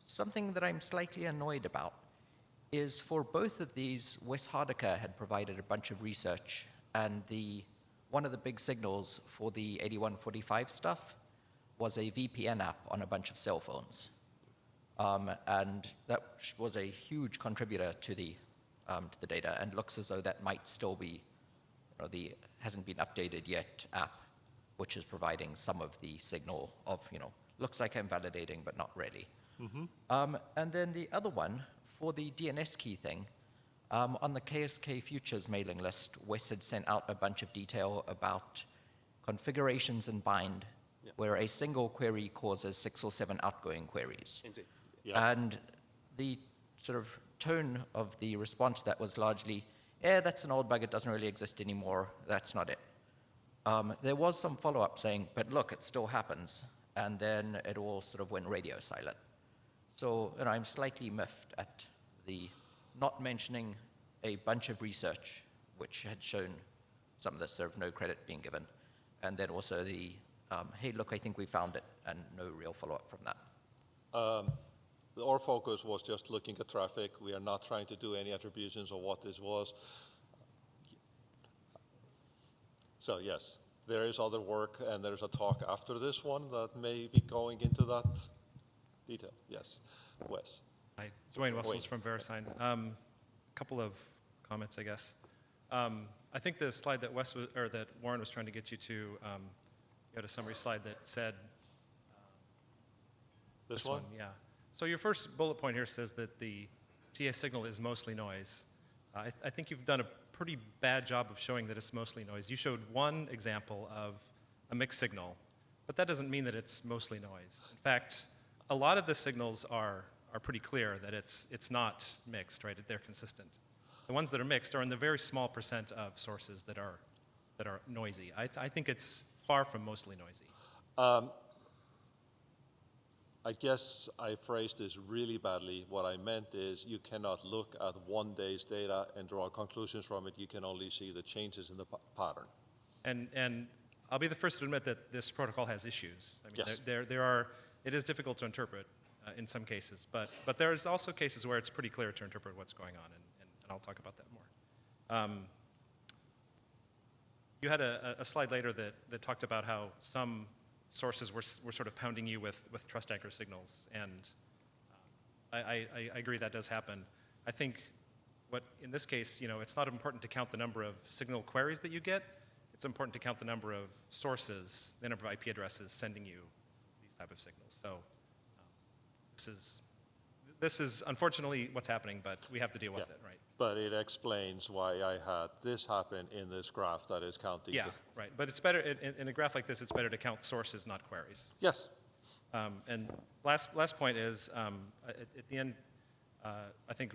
Speaker 7: something that I'm slightly annoyed about is for both of these, Wes Hardeker had provided a bunch of research, and one of the big signals for the 8145 stuff was a VPN app on a bunch of cell phones. And that was a huge contributor to the data, and looks as though that might still be the hasn't been updated yet app, which is providing some of the signal of, looks like I'm validating, but not really. Mm-hmm. And then the other one, for the DNS key thing, on the KSK Futures mailing list, Wes had sent out a bunch of detail about configurations in bind, where a single query causes 6 or 7 outgoing queries.
Speaker 5: Indeed.
Speaker 6: Yeah.
Speaker 7: And the sort of tone of the response to that was largely, that's an old bug, it doesn't really exist anymore, that's not it. There was some follow-up saying, but look, it still happens, and then it all sort of went radio silent. So I'm slightly miffed at the not mentioning a bunch of research which had shown some of this, sort of no credit being given, and then also the, hey, look, I think we found it, and no real follow-up from that.
Speaker 6: Our focus was just looking at traffic. We are not trying to do any attributions of what this was. So yes, there is other work, and there's a talk after this one that may be going into that detail. Yes, Wes.
Speaker 8: Hi, Duane Wessels from VeriSign. Couple of comments, I guess. I think the slide that that Warren was trying to get you to, you had a summary slide that said
Speaker 6: This one?
Speaker 8: Yeah. So your first bullet point here says that the TA signal is mostly noise. I think you've done a pretty bad job of showing that it's mostly noise. You showed one example of a mixed signal, but that doesn't mean that it's mostly noise. In fact, a lot of the signals are pretty clear that it's not mixed, right? They're consistent. The ones that are mixed are in the very small % of sources that are that are noisy. I think it's far from mostly noisy.
Speaker 6: I guess I phrased this really badly. What I meant is you cannot look at one day's data and draw conclusions from it. You can only see the changes in the pattern.
Speaker 8: And I'll be the first to admit that this protocol has issues. I mean,
Speaker 6: Yes.
Speaker 8: there are, it is difficult to interpret in some cases, but there's also cases where it's pretty clear to interpret what's going on, and I'll talk about that more. You had a slide later that talked about how some sources were sort of pounding you with trust anchor signals, and I agree that does happen. I think in this case, it's not important to count the number of signal queries that you get. It's important to count the number of sources, the number of IP addresses sending you these type of signals. So this is unfortunately what's happening, but we have to deal with it, right?
Speaker 6: But it explains why I had this happen in this graph that is counting.
Speaker 8: Yeah, right. But it's better, in a graph like this, it's better to count sources, not queries.
Speaker 6: Yes.
Speaker 8: And last point is, at the end, I think,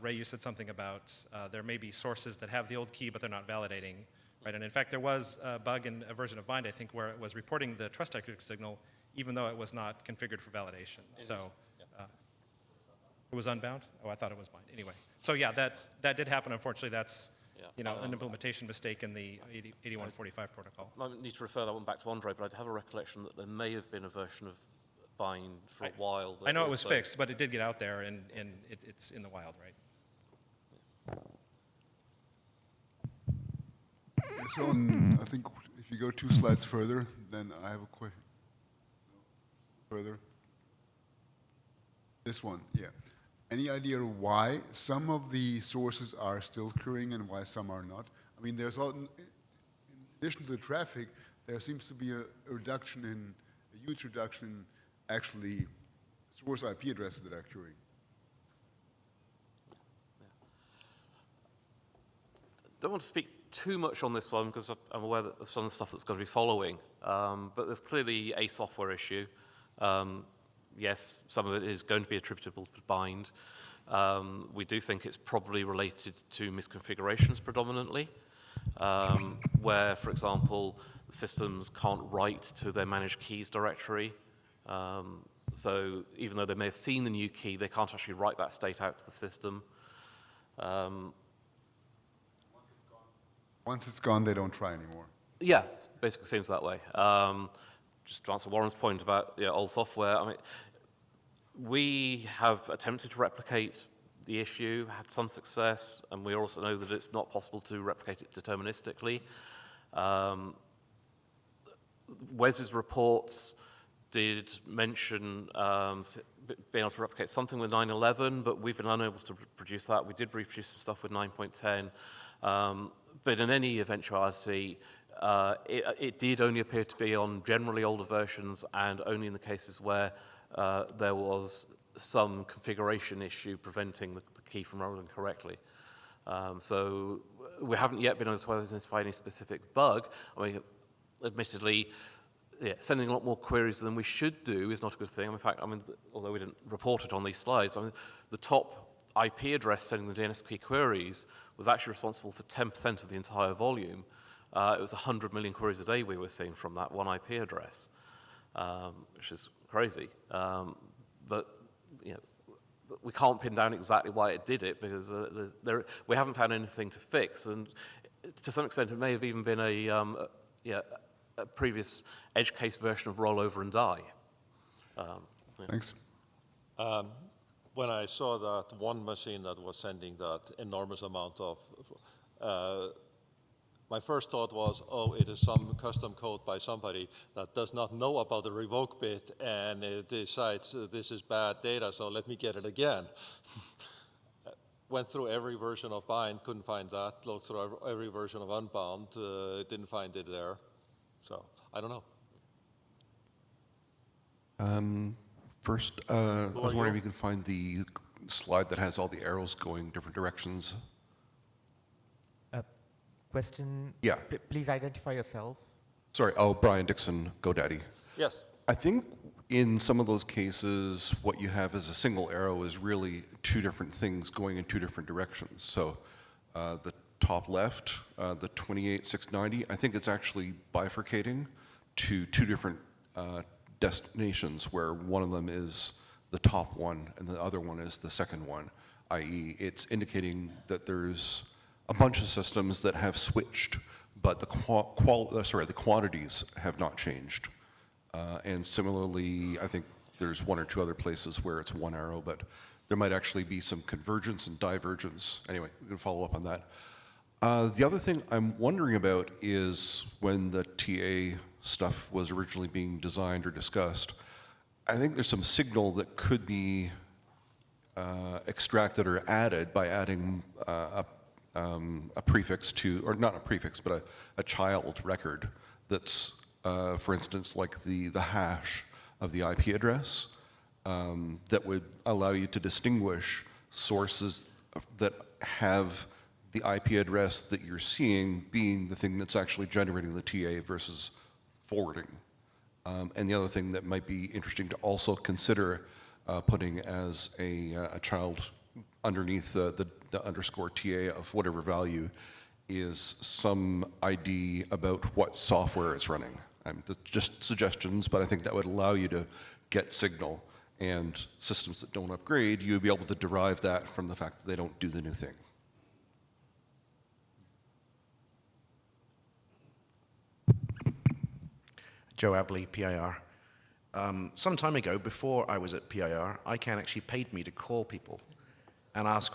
Speaker 8: Ray, you said something about there may be sources that have the old key, but they're not validating. Right, and in fact, there was a bug in a version of Bind, I think, where it was reporting the trust anchor signal, even though it was not configured for validation. So it was unbound? Oh, I thought it was Bind. Anyway, so yeah, that did happen. Unfortunately, that's an implementation mistake in the 8145 protocol.
Speaker 5: I need to refer that one back to Andre, but I have a recollection that there may have been a version of Bind for a while.
Speaker 8: I know it was fixed, but it did get out there, and it's in the wild, right?
Speaker 9: So I think if you go 2 slides further, then I have a question. Further. This one, yeah. Any idea why some of the sources are still querying and why some are not? I mean, there's all, in addition to the traffic, there seems to be a huge reduction in actually source IP addresses that are querying.
Speaker 5: Don't want to speak too much on this one because I'm aware that there's some stuff that's going to be following, but there's clearly a software issue. Yes, some of it is going to be attributable to Bind. We do think it's probably related to misconfigurations predominantly, where, for example, the systems can't write to their managed keys directory. So even though they may have seen the new key, they can't actually write that state out to the system.
Speaker 9: Once it's gone, they don't try anymore.
Speaker 5: Yeah, basically seems that way. Just to answer Warren's point about old software, I mean, we have attempted to replicate the issue, had some success, and we also know that it's not possible to replicate it deterministically. Wes's reports did mention being able to replicate something with 9.11, but we've been unable to produce that. We did reproduce some stuff with 9.10. But in any eventuality, it did only appear to be on generally older versions and only in the cases where there was some configuration issue preventing the key from rolling correctly. So we haven't yet been able to identify any specific bug. I mean, admittedly, sending a lot more queries than we should do is not a good thing. In fact, although we didn't report it on these slides, the top IP address sending the DNS-key queries was actually responsible for 10% of the entire volume. It was 100 million queries a day we were seeing from that one IP address, which is crazy. But we can't pin down exactly why it did it because we haven't found anything to fix. And to some extent, it may have even been a previous edge case version of rollover and die.
Speaker 9: Thanks.
Speaker 6: When I saw that one machine that was sending that enormous amount of, my first thought was, oh, it is some custom code by somebody that does not know about the revoke bit and it decides this is bad data, so let me get it again. Went through every version of Bind, couldn't find that. Looked through every version of Unbound, didn't find it there. So, I don't know.
Speaker 10: First, I was wondering if you could find the slide that has all the arrows going different directions.
Speaker 2: Question?
Speaker 10: Yeah.
Speaker 2: Please identify yourself.
Speaker 10: Sorry, Brian Dixon, GoDaddy.
Speaker 6: Yes.
Speaker 10: I think in some of those cases, what you have as a single arrow is really 2 different things going in 2 different directions. So the top left, the 28690, I think it's actually bifurcating to two different destinations where one of them is the top one and the other one is the second one, i.e. it's indicating that there's a bunch of systems that have switched, but the quantities have not changed. And similarly, I think there's one or two other places where it's one arrow, but there might actually be some convergence and divergence. Anyway, we can follow up on that. The other thing I'm wondering about is when the TA stuff was originally being designed or discussed, I think there's some signal that could be extracted or added by adding a prefix to, or not a prefix, but a child record that's, for instance, like the hash of the IP address that would allow you to distinguish sources that have the IP address that you're seeing being the thing that's actually generating the TA versus forwarding. And the other thing that might be interesting to also consider putting as a child underneath the underscore TA of whatever value is some ID about what software it's running. That's just suggestions, but I think that would allow you to get signal, and systems that don't upgrade, you'd be able to derive that from the fact that they don't do the new thing.
Speaker 11: Joe Abley, PIR. Some time ago, before I was at PIR, ICANN actually paid me to call people and ask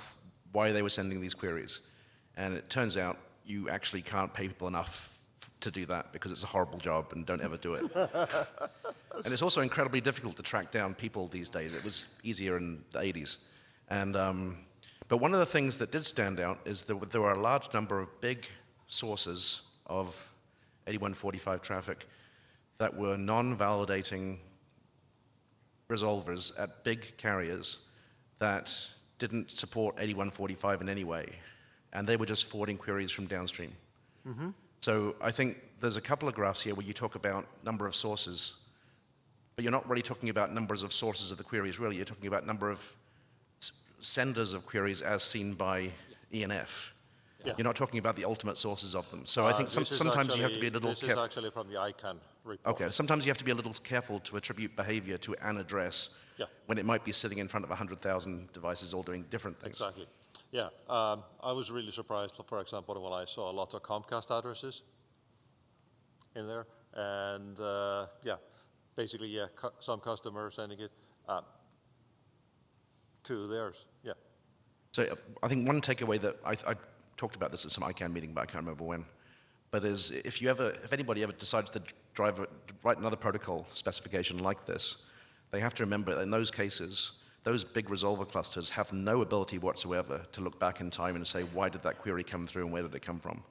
Speaker 11: why they were sending these queries. And it turns out you actually can't pay people enough to do that because it's a horrible job and don't ever do it. And it's also incredibly difficult to track down people these days. It was easier in the 80s. And, but one of the things that did stand out is that there were a large number of big sources of 8145 traffic that were non-validating resolvers at big carriers that didn't support 8145 in any way. And they were just forwarding queries from downstream. Mm-hmm. So I think there's a couple of graphs here where you talk about number of sources, but you're not really talking about numbers of sources of the queries, really. You're talking about number of senders of queries as seen by ENF. Yeah. You're not talking about the ultimate sources of them. So I think sometimes you have to be a little careful.
Speaker 6: This is actually from the ICANN report.
Speaker 11: Okay, sometimes you have to be a little careful to attribute behavior to an address when it might be sitting in front of 100,000 devices all doing different things.
Speaker 6: Exactly. Yeah, I was really surprised, for example, when I saw a lot of Comcast addresses in there. And basically, some customers sending it to theirs,
Speaker 11: So I think one takeaway that I talked about this at some ICANN meeting, but I can't remember when, but is if anybody ever decides to write another protocol specification like this, they have to remember that in those cases, those big resolver clusters have no ability whatsoever to look back in time and say, why did that query come through and where did it come from?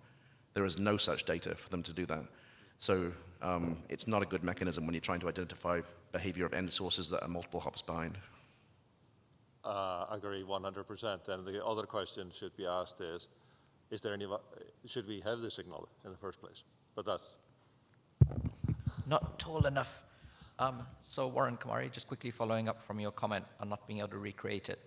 Speaker 11: There is no such data for them to do that. So it's not a good mechanism when you're trying to identify behavior of end sources that are multiple hops behind.
Speaker 6: Agree 100%. And the other question should be asked is there should we have the signal in the first place? But that's
Speaker 7: not tall enough. So Warren Kamari, just quickly following up from your comment on not being able to recreate it.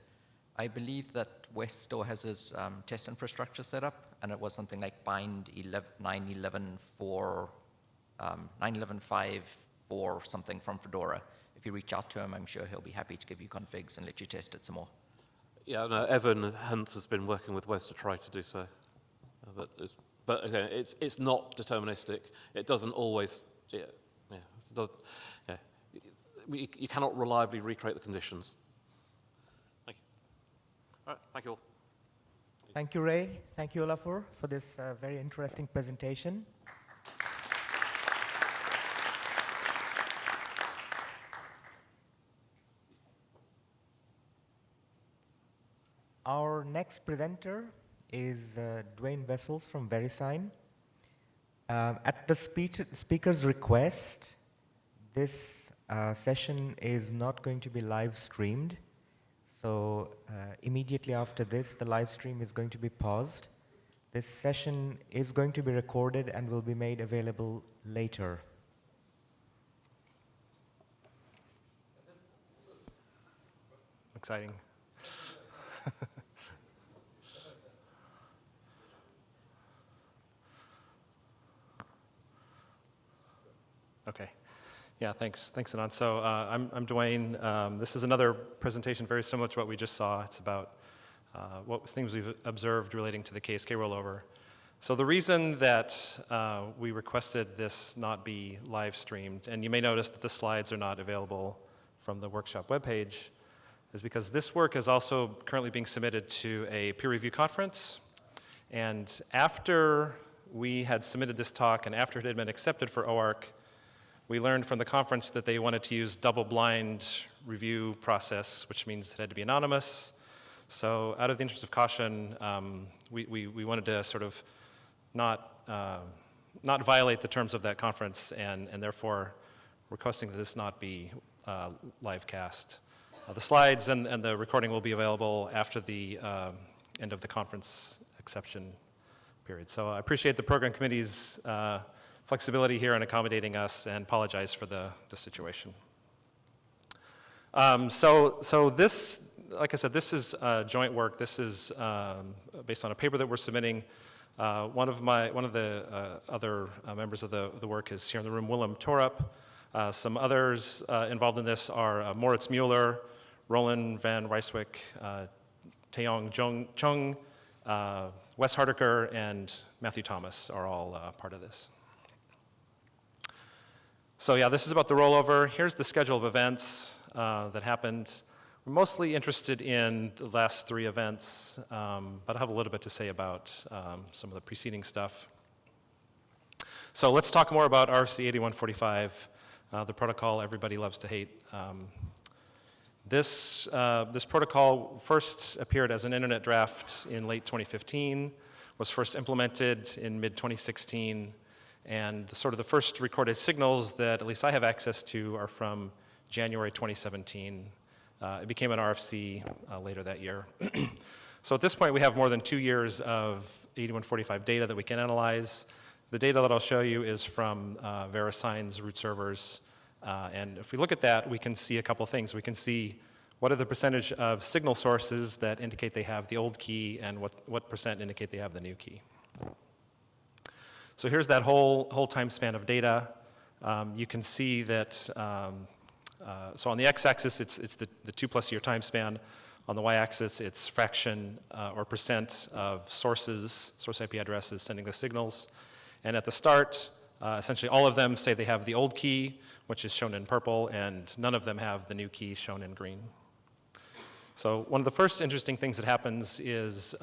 Speaker 7: I believe that Wes still has his test infrastructure set up, and it was something like bind 9.11.5 something from Fedora. If you reach out to him, I'm sure he'll be happy to give you configs and let you test it some more.
Speaker 5: Yeah, no, Evan Hunt has been working with Wes to try to do so. But again, it's not deterministic. It doesn't always, you cannot reliably recreate the conditions. Thank you. All right, thank you all.
Speaker 2: Thank you, Ray. Thank you, Ólafur, for this very interesting presentation. Our next presenter is Duane Wessels from VeriSign. At the speaker's request, this session is not going to be live streamed. So immediately after this, the live stream is going to be paused. This session is going to be recorded and will be made available later.
Speaker 12: Exciting.
Speaker 8: Yeah, thanks, Anand. So I'm Duane. This is another presentation very similar to what we just saw. It's about what things we've observed relating to the KSK rollover. So the reason that we requested this not be live streamed, and you may notice that the slides are not available from the workshop webpage, is because this work is also currently being submitted to a peer review conference. And after we had submitted this talk and after it had been accepted for OARC, we learned from the conference that they wanted to use double-blind review process, which means it had to be anonymous. So out of the interest of caution, we wanted to sort of not violate the terms of that conference and therefore requesting that this not be live cast. The slides and the recording will be available after the end of the conference exception period. So I appreciate the program committee's flexibility here in accommodating us and apologize for the situation. So this, like I said, this is joint work. This is based on a paper that we're submitting. One of the other members of the work is here in the room, Willem Toorop. Some others involved in this are Moritz Mueller, Roland van Rijswijk, Taeyong Chung, Wes Hardiker, and Matthew Thomas are all part of this. So yeah, this is about the rollover. Here's the schedule of events that happened. We're mostly interested in the last 3 events, but I have a little bit to say about some of the preceding stuff. So let's talk more about RFC 8145, the protocol everybody loves to hate. This protocol first appeared as an internet draft in late 2015, was first implemented in mid-2016, and sort of the first recorded signals that at least I have access to are from January 2017. It became an RFC later that year. So at this point, we have more than 2 years of 8145 data that we can analyze. The data that I'll show you is from VeriSign's root servers. And if we look at that, we can see a couple of things. We can see what are the percentage of signal sources that indicate they have the old key and what percent indicate they have the new key. So here's that whole time span of data. You can see that, so on the x-axis, it's the 2+ year time span. On the y-axis, it's fraction or percent of source IP addresses sending the signals. And at the start, essentially all of them say they have the old key, which is shown in purple, and none of them have the new key shown in green. So one of the first interesting things that happens is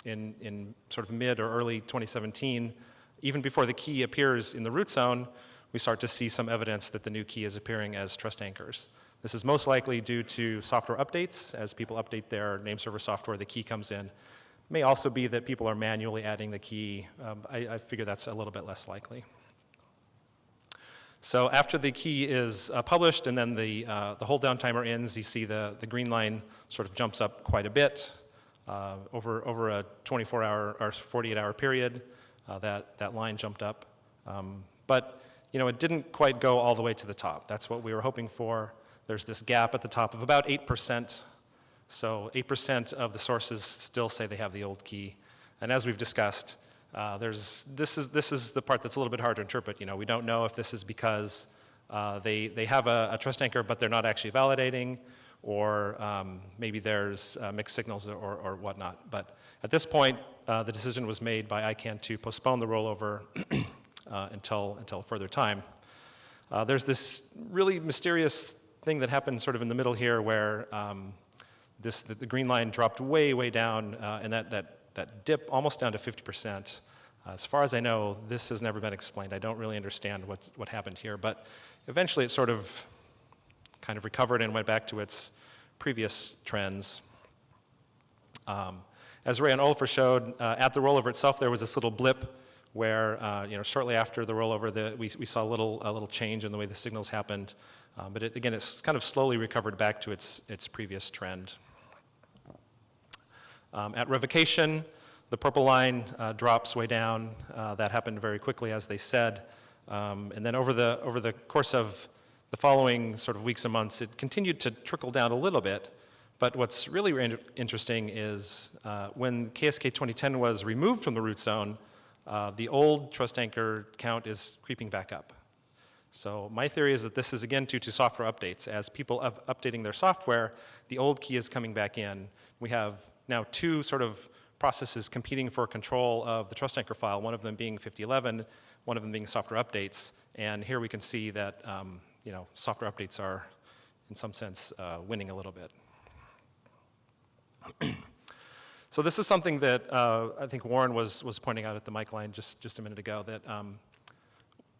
Speaker 8: in sort of mid or early 2017, even before the key appears in the root zone, we start to see some evidence that the new key is appearing as trust anchors. This is most likely due to software updates. As people update their name server software, the key comes in. It may also be that people are manually adding the key. I figure that's a little bit less likely. So after the key is published and then the hold down timer ends, you see the green line sort of jumps up quite a bit over a 24-hour or 48-hour period. That line jumped up, but it didn't quite go all the way to the top. That's what we were hoping for. There's this gap at the top of about 8%. So 8% of the sources still say they have the old key, and as we've discussed, this is the part that's a little bit hard to interpret. We don't know if this is because they have a trust anchor, but they're not actually validating, or maybe there's mixed signals or whatnot. But at this point, the decision was made by ICANN to postpone the rollover until further time. There's this really mysterious thing that happened sort of in the middle here, where the green line dropped way down, and that dip almost down to 50%. As far as I know, this has never been explained. I don't really understand what happened here, but eventually it sort of kind of recovered and went back to its previous trends. As Ray and Ólafur showed, at the rollover itself, there was this little blip where, shortly after the rollover, we saw a little change in the way the signals happened. But again, it's kind of slowly recovered back to its previous trend. At revocation, the purple line drops way down. That happened very quickly, as they said. And then over the course of the following sort of weeks and months, it continued to trickle down a little bit. But what's really interesting is when KSK 2010 was removed from the root zone, the old trust anchor count is creeping back up. So my theory is that this is, again, due to software updates. As people are updating their software, the old key is coming back in. We have now two sort of processes competing for control of the trust anchor file, one of them being 5011, one of them being software updates. And here we can see that software updates are, in some sense, winning a little bit. So this is something that I think Warren was pointing out at the mic line just a minute ago, that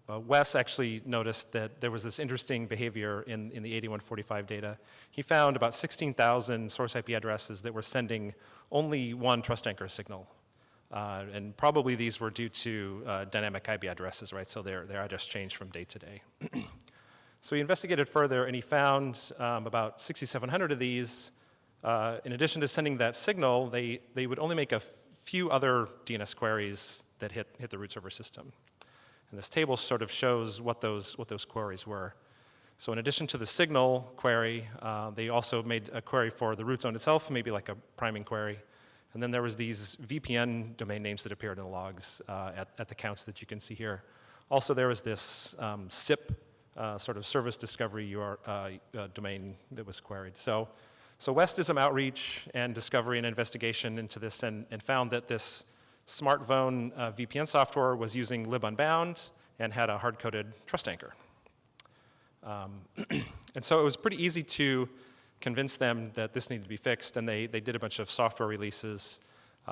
Speaker 8: Wes actually noticed that there was this interesting behavior in the 8145 data. He found about 16,000 source IP addresses that were sending only one trust anchor signal. And probably these were due to dynamic IP addresses, right? So their address changed from day to day. So he investigated further, and he found about 6,700 of these. In addition to sending that signal, they would only make a few other DNS queries that hit the root server system. And this table sort of shows what those queries were. So in addition to the signal query, they also made a query for the root zone itself, maybe like a priming query. And then there was these VPN domain names that appeared in the logs at the counts that you can see here. Also, there was this SIP sort of service discovery domain that was queried. So Wes did some outreach and discovery and investigation into this and found that this smartphone VPN software was using libunbound and had a hard-coded trust anchor. And so it was pretty easy to convince them that this needed to be fixed, and they did a bunch of software releases.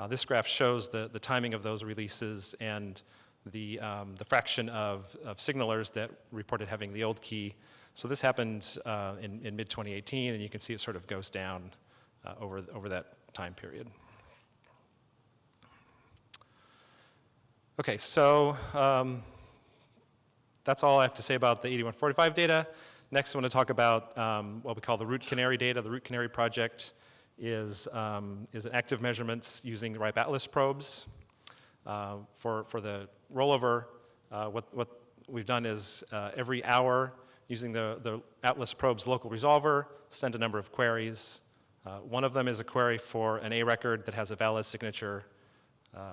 Speaker 8: This graph shows the timing of those releases and the fraction of signalers that reported having the old key. So this happened in mid-2018, and you can see it sort of goes down over that time period. Okay, so that's all I have to say about the 8145 data. Next, I want to talk about what we call the root canary data. The root canary project is an active measurements using the RIPE Atlas probes. For the rollover, what we've done is every hour, using the Atlas probe's local resolver, send a number of queries. One of them is a query for an A record that has a valid signature.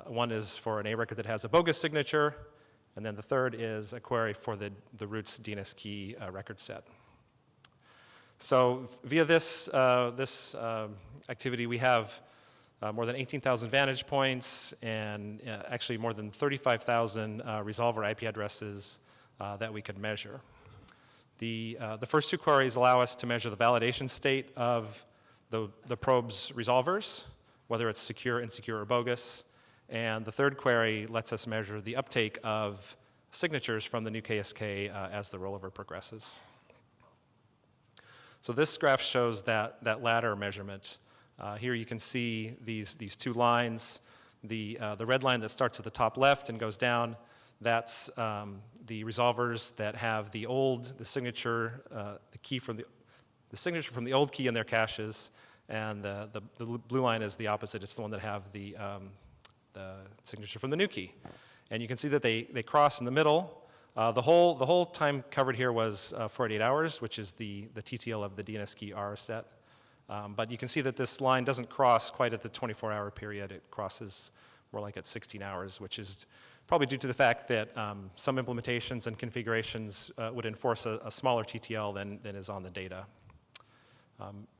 Speaker 8: One is for an A record that has a bogus signature. And then the third is a query for the root's DNS key record set. So via this activity, we have more than 18,000 vantage points and actually more than 35,000 resolver IP addresses that we could measure. The first two queries allow us to measure the validation state of the probe's resolvers, whether it's secure, insecure, or bogus. And the third query lets us measure the uptake of signatures from the new KSK as the rollover progresses. So this graph shows that latter measurement. Here you can see these two lines. The red line that starts at the top left and goes down, that's the resolvers that have the signature, the signature from the old key in their caches, and the blue line is the opposite. It's the one that have the signature from the new key. And you can see that they cross in the middle. The whole time covered here was 48 hours, which is the TTL of the DNSKEY set. But you can see that this line doesn't cross quite at the 24-hour period. It crosses more like at 16 hours, which is probably due to the fact that some implementations and configurations would enforce a smaller TTL than is on the data.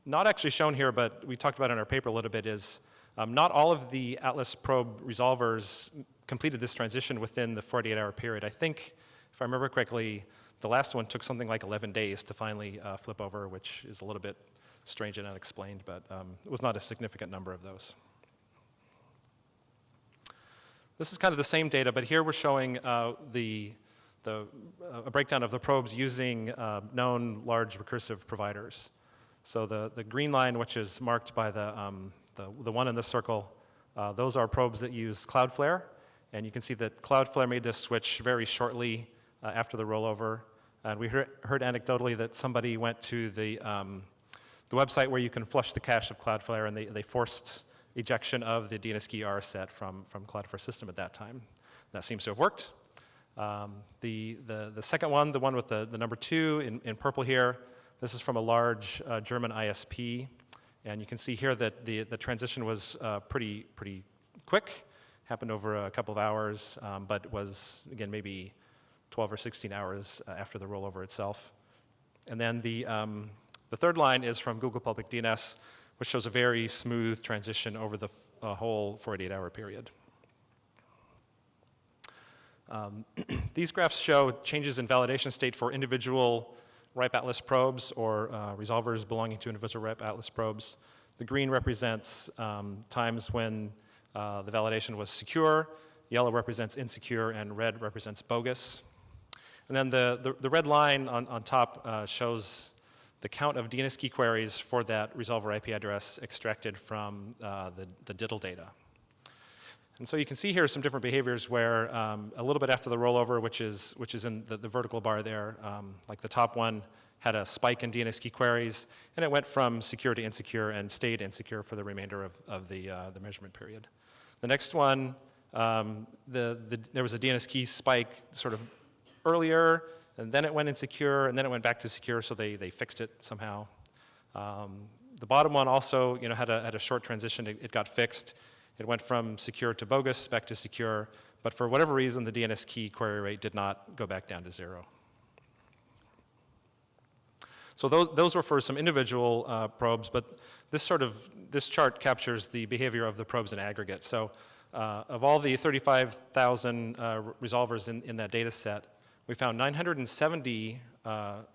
Speaker 8: Not actually shown here, but we talked about in our paper a little bit, is not all of the Atlas probe resolvers completed this transition within the 48-hour period. I think, if I remember correctly, the last one took something like 11 days to finally flip over, which is a little bit strange and unexplained, but it was not a significant number of those. This is kind of the same data, but here we're showing a breakdown of the probes using known large recursive providers. So the green line, which is marked by the one in the circle, those are probes that use Cloudflare. And you can see that Cloudflare made this switch very shortly after the rollover. And we heard anecdotally that somebody went to the website where you can flush the cache of Cloudflare, and they forced ejection of the DNSKEY set from Cloudflare system at that time. That seems to have worked. The second one, the one with the number 2 in purple here, this is from a large German ISP. And you can see here that the transition was pretty quick, happened over a couple of hours, but was, again, maybe 12 or 16 hours after the rollover itself. And then the third line is from Google Public DNS, which shows a very smooth transition over the whole 48-hour period. These graphs show changes in validation state for individual RIPE Atlas probes or resolvers belonging to individual RIPE Atlas probes. The green represents times when the validation was secure, yellow represents insecure, and red represents bogus. And then the red line on top shows the count of DNSKEY queries for that resolver IP address extracted from the DIDL data. And so you can see here some different behaviors where a little bit after the rollover, which is in the vertical bar there, like the top one had a spike in DNSKEY queries, and it went from secure to insecure and stayed insecure for the remainder of the measurement period. The next one, there was a DNSKEY spike sort of earlier, and then it went insecure, and then it went back to secure, so they fixed it somehow. The bottom one also, had a short transition. It got fixed. It went from secure to bogus, back to secure, but for whatever reason, the DNSKEY query rate did not go back down to 0. So those were for some individual probes, but this chart captures the behavior of the probes in aggregate. So of all the 35,000 resolvers in that data set, we found 970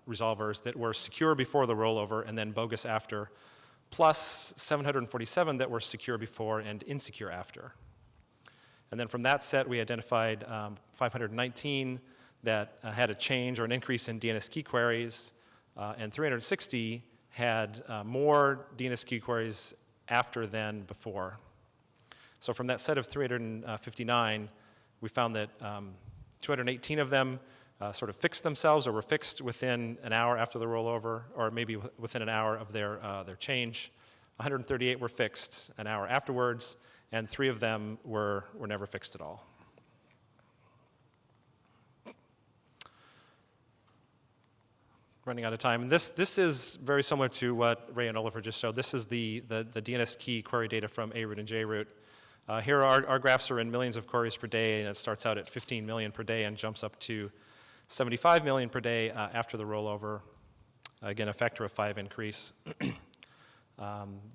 Speaker 8: resolvers that were secure before the rollover and then bogus after, plus 747 that were secure before and insecure after. And then from that set, we identified 519 that had a change or an increase in DNSKEY queries, and 360 had more DNSKEY queries after than before. So from that set of 359, we found that 218 of them sort of fixed themselves or were fixed within an hour after the rollover, or maybe within an hour of their change. 138 were fixed an hour afterwards, and 3 of them were never fixed at all. Running out of time. And this is very similar to what Ray and Oliver just showed. This is the DNSKEY query data from A-root and J-root. Here our graphs are in millions of queries per day, and it starts out at 15 million per day and jumps up to 75 million per day after the rollover. Again, a factor of 5 increase.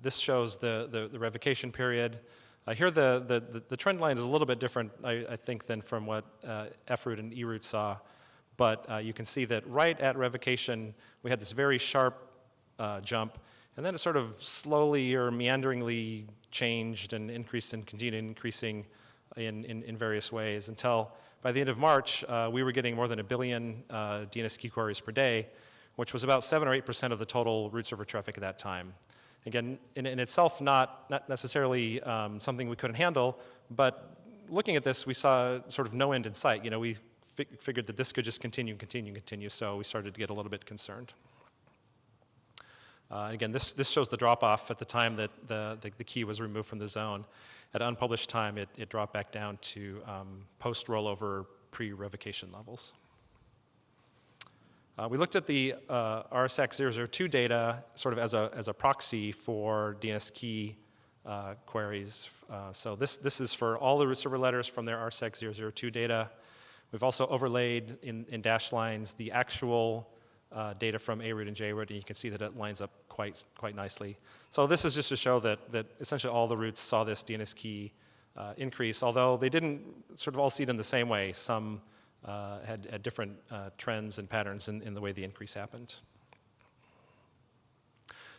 Speaker 8: This shows the revocation period. Here the trend line is a little bit different, I think, than from what F-root and E-root saw. But you can see that right at revocation, we had this very sharp jump, and then it sort of slowly or meanderingly changed and increased and continued increasing in various ways until by the end of March, we were getting more than 1 billion DNSKEY queries per day, which was about 7 or 8% of the total root server traffic at that time. Again, in itself, not necessarily something we couldn't handle, but looking at this, we saw sort of no end in sight. We figured that this could just continue, so we started to get a little bit concerned. Again, this shows the drop-off at the time that the key was removed from the zone. At unpublished time, it dropped back down to post-rollover, pre-revocation levels. We looked at the RSAC 002 data sort of as a proxy for DNSKEY queries. So this is for all the root server letters from their RSAC 002 data. We've also overlaid in dashed lines the actual data from A-root and J-root, and you can see that it lines up quite nicely. So this is just to show that essentially all the roots saw this DNSKEY increase, although they didn't sort of all see it in the same way. Some had different trends and patterns in the way the increase happened.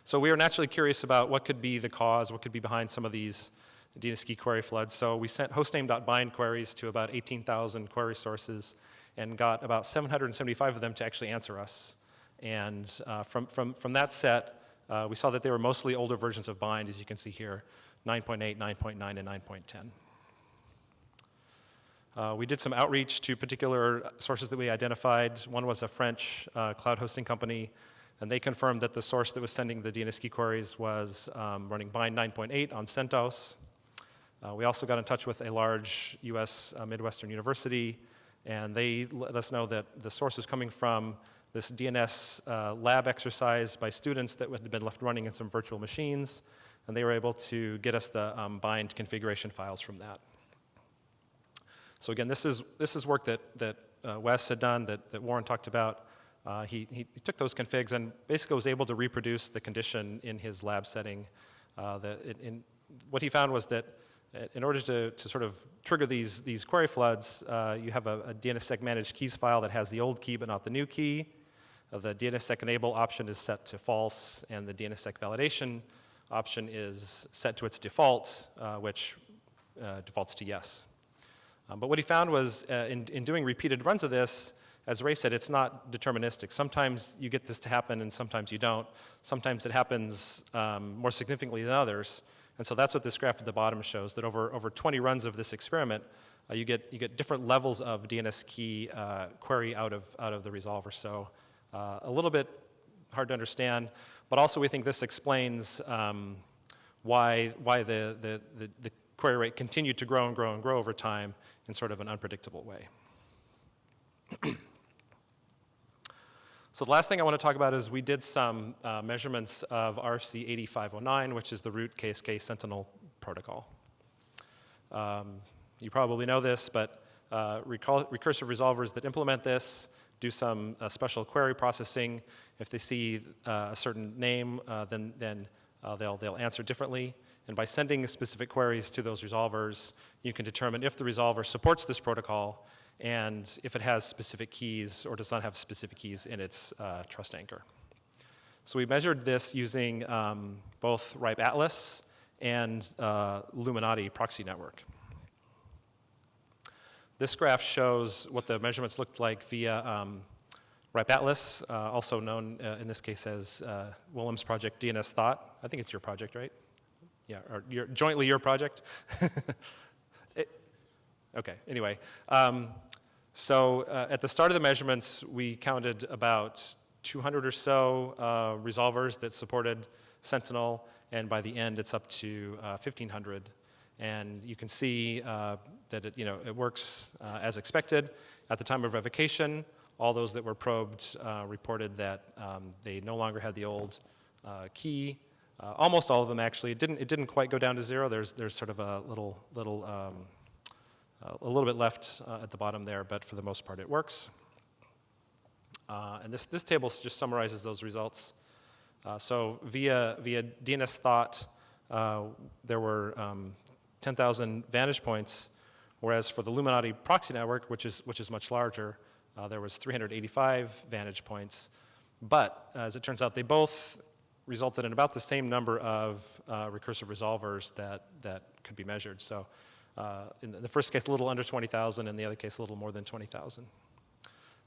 Speaker 8: So we are naturally curious about what could be the cause, what could be behind some of these DNSKEY query floods. So we sent hostname.bind queries to about 18,000 query sources and got about 775 of them to actually answer us. And from that set, we saw that they were mostly older versions of bind, as you can see here, 9.8, 9.9, and 9.10. We did some outreach to particular sources that we identified. One was a French cloud hosting company, and they confirmed that the source that was sending the DNSKEY queries was running bind 9.8 on CentOS. We also got in touch with a large US Midwestern university, and they let us know that the source was coming from this DNS lab exercise by students that had been left running in some virtual machines, and they were able to get us the bind configuration files from that. So again, this is work that Wes had done that Warren talked about. He took those configs and basically was able to reproduce the condition in his lab setting. What he found was that in order to sort of trigger these query floods, you have a DNSSEC managed keys file that has the old key but not the new key. The DNSSEC enable option is set to false, and the DNSSEC validation option is set to its default, which defaults to yes. But what he found was in doing repeated runs of this, as Ray said, it's not deterministic. Sometimes you get this to happen and sometimes you don't. Sometimes it happens more significantly than others. And so that's what this graph at the bottom shows, that over 20 runs of this experiment, you get different levels of DNS key query out of the resolver. So a little bit hard to understand, but also we think this explains why the query rate continued to grow and grow and grow over time in sort of an unpredictable way. So the last thing I want to talk about is we did some measurements of RFC 8509, which is the root KSK Sentinel protocol. You probably know this, but recursive resolvers that implement this do some special query processing. If they see a certain name, then they'll answer differently. And by sending specific queries to those resolvers, you can determine if the resolver supports this protocol and if it has specific keys or does not have specific keys in its trust anchor. So we measured this using both RIPE Atlas and Illuminati proxy network. This graph shows what the measurements looked like via RIPE Atlas, also known in this case as Willem's project DNS Thought. I think it's your project, right? Yeah, or jointly your project. Okay, anyway. So at the start of the measurements, we counted about 200 or so resolvers that supported Sentinel, and by the end, it's up to 1,500. And you can see that it works as expected. At the time of revocation, all those that were probed reported that they no longer had the old key. Almost all of them actually. It didn't quite go down to zero. There's sort of a little bit left at the bottom there, but for the most part it works. And this table just summarizes those results. So via DNS Thought, there were 10,000 vantage points, whereas for the Illuminati proxy network, which is much larger, there was 385 vantage points. But as it turns out, they both resulted in about the same number of recursive resolvers that could be measured. So in the first case, a little under 20,000, in the other case, a little more than 20,000.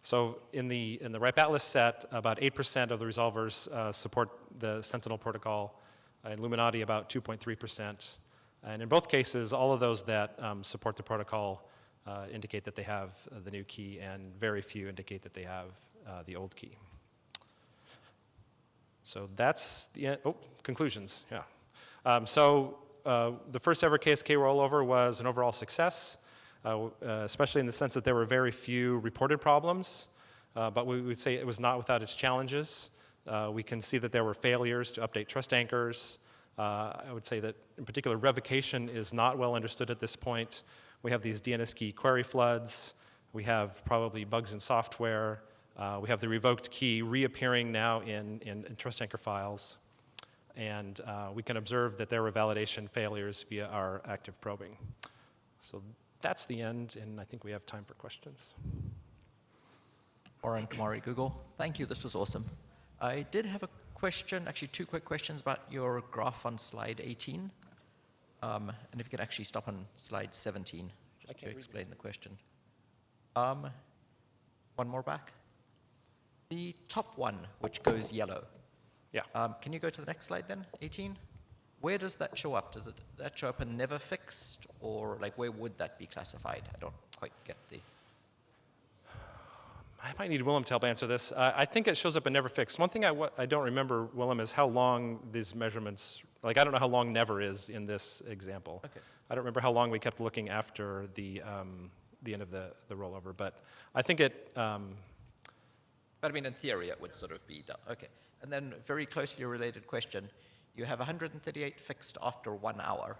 Speaker 8: So in the RIPE Atlas set, about 8% of the resolvers support the Sentinel protocol. In Illuminati, about 2.3%. And in both cases, all of those that support the protocol indicate that they have the new key, and very few indicate that they have the old key. So that's the conclusions, yeah. The first ever KSK rollover was an overall success, especially in the sense that there were very few reported problems, but we would say it was not without its challenges. We can see that there were failures to update trust anchors. I would say that in particular revocation is not well understood at this point. We have these DNS key query floods. We have probably bugs in software. We have the revoked key reappearing now in trust anchor files. And we can observe that there were validation failures via our active probing. So that's the end, and I think we have time for questions.
Speaker 7: Warren Kumari, Google. Thank you, this was awesome. I did have a question, actually two quick questions about your graph on slide 18. And if you could actually stop on slide 17, just to explain the question. One more back. The top one, which goes yellow.
Speaker 8: Yeah.
Speaker 7: Can you go to the next slide then, 18? Where does that show up? Does that show up in never fixed, or like where would that be classified? I don't quite get the...
Speaker 8: I might need Willem to help answer this. I think it shows up in never fixed. One thing I don't remember, Willem, is how long these measurements, like I don't know how long never is in this example.
Speaker 7: Okay.
Speaker 8: I don't remember how long we kept looking after the end of the rollover, but I think it...
Speaker 7: But I mean, in theory, it would sort of be done. Okay. And then very closely related question. You have 138 fixed after 1 hour.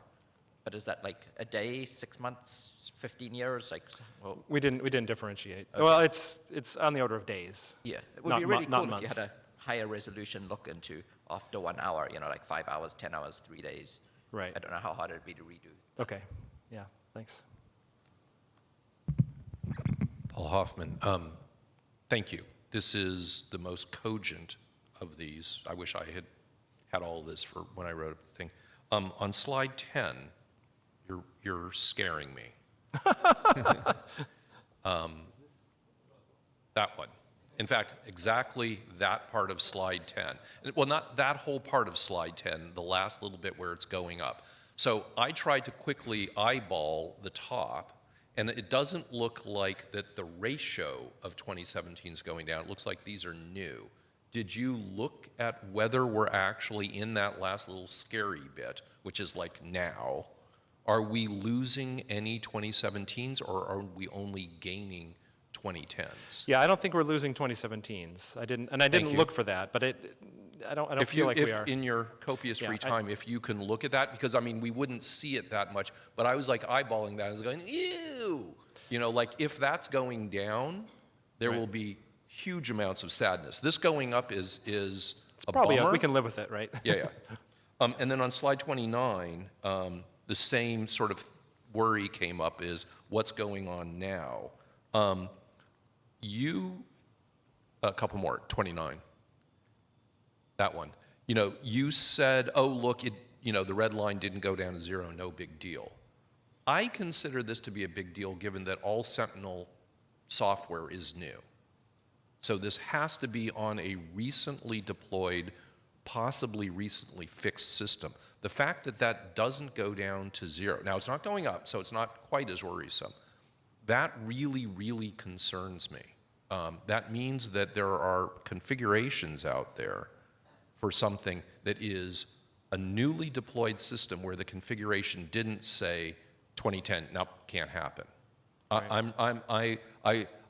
Speaker 7: but is that like a day, 6 months, 15 years? Like, well,
Speaker 8: We didn't differentiate. Well, it's on the order of days.
Speaker 7: yeah, it would
Speaker 8: Not
Speaker 7: be really
Speaker 8: not
Speaker 7: cool if you
Speaker 8: months.
Speaker 7: had a higher resolution look into after 1 hour, you know, like 5 hours, 10 hours, 3 days.
Speaker 8: Right.
Speaker 7: I don't know how hard it'd be to redo.
Speaker 8: Okay. Yeah. Thanks.
Speaker 12: Paul Hoffman, thank you. This is the most cogent of these. I wish I had had all this for when I wrote the thing. On slide 10, you're scaring me. That one. In fact, exactly that part of slide 10. Well, not that whole part of slide 10, the last little bit where it's going up. So I tried to quickly eyeball the top, and it doesn't look like that the ratio of 2017 is going down. It looks like these are new. Did you look at whether we're actually in that last little scary bit, which is like now? Are we losing any 2017s, or are we only gaining 2010s?
Speaker 8: Yeah, I don't think we're losing 2017s. I didn't look for that, but I don't feel like we are.
Speaker 12: In your copious free time, if you can look at that, because I mean, we wouldn't see it that much, but I was like eyeballing that. I was going, ew! You know, like if that's going down, there will be huge amounts of sadness. This going up is a
Speaker 8: Probably
Speaker 12: bummer.
Speaker 8: we can live with it, right?
Speaker 12: Yeah. And then on slide 29, the same sort of worry came up is what's going on now. A couple more, 29. That one. You know, you said, oh, look, the red line didn't go down to 0, no big deal. I consider this to be a big deal given that all Sentinel software is new. So this has to be on a recently deployed, possibly recently fixed system. The fact that that doesn't go down to 0, now it's not going up, so it's not quite as worrisome. That really, really concerns me. That means that there are configurations out there for something that is a newly deployed system where the configuration didn't say 2010, nope, can't happen.
Speaker 8: Right.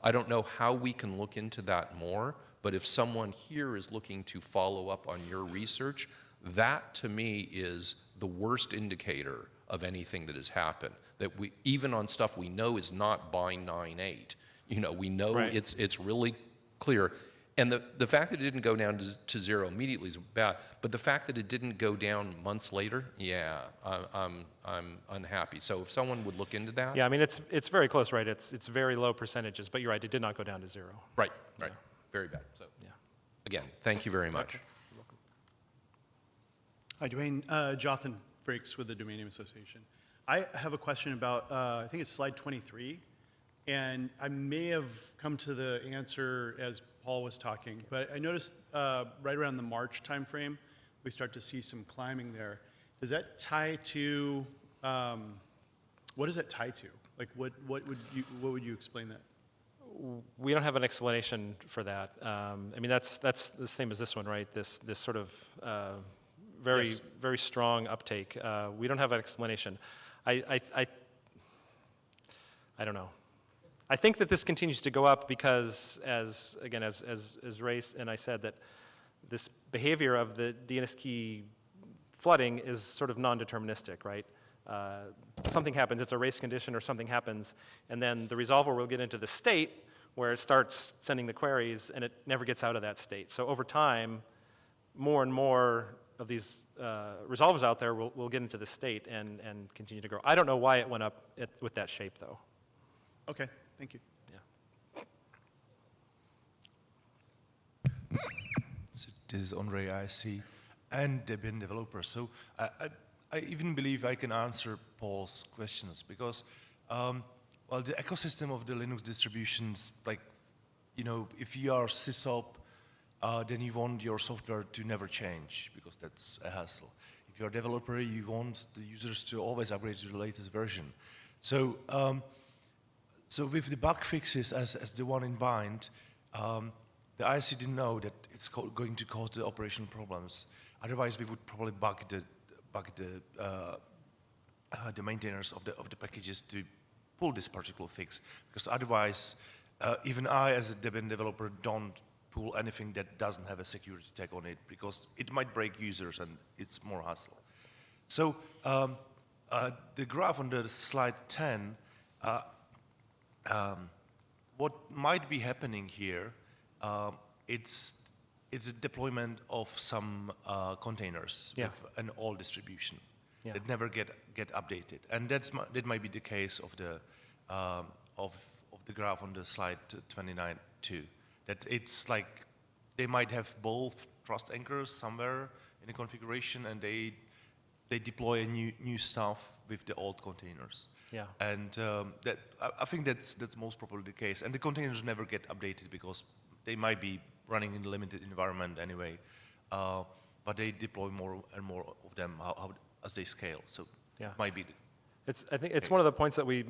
Speaker 12: I don't know how we can look into that more, but if someone here is looking to follow up on your research, that to me is the worst indicator of anything that has happened. That we, even on stuff we know is not bind 9.8, we know it's really clear. And the fact that it didn't go down to 0 immediately is bad, but the fact that it didn't go down months later, yeah, I'm unhappy. So if someone would look into that.
Speaker 8: Yeah, I mean, it's very close, right? It's very low percentages, but you're right, it did not go down to 0.
Speaker 12: Right. Very bad. So again, thank you very much.
Speaker 8: Okay. You're welcome.
Speaker 13: Hi, Duane. Jonathan Frakes with the Domain Name Association. I have a question about, I think it's slide 23, and I may have come to the answer as Paul was talking, but I noticed right around the March timeframe, we start to see some climbing there. Does that tie to, what does that tie to? Like, what would you explain that?
Speaker 8: We don't have an explanation for that. I mean, that's the same as this one, right? This sort of very strong uptake. We don't have an explanation. I don't know. I think that this continues to go up because, as Ray and I said, that this behavior of the DNSKEY flooding is sort of non-deterministic, right? Something happens, it's a race condition or something happens, and then the resolver will get into the state where it starts sending the queries and it never gets out of that state. So over time, more and more of these resolvers out there will get into the state and continue to grow. I don't know why it went up with that shape, though.
Speaker 13: Okay, thank you.
Speaker 8: Yeah.
Speaker 14: So this is Andre IC and Debian developer. So I even believe I can answer Paul's questions because, well, the ecosystem of the Linux distributions, like, if you are sysop, then you want your software to never change because that's a hassle. If you're a developer, you want the users to always upgrade to the latest version. So, so with the bug fixes as the one in Bind, the IC didn't know that it's going to cause the operational problems. Otherwise, we would probably bug the maintainers of the packages to pull this particular fix, because otherwise, even I, as a Debian developer, don't pull anything that doesn't have a security tag on it, because it might break users and it's more hassle. So The graph on the slide 10, what might be happening here, it's a deployment of some containers with an old distribution that never get updated, and that might be the case of the graph on the slide 29 too. That it's like they might have both trust anchors somewhere in the configuration, and they deploy a new stuff with the old containers.
Speaker 8: Yeah.
Speaker 14: And I think that's most probably the case. And the containers never get updated because they might be running in a limited environment anyway. But they deploy more and more of them as they scale. So it might be.
Speaker 8: I think it's one of the points that we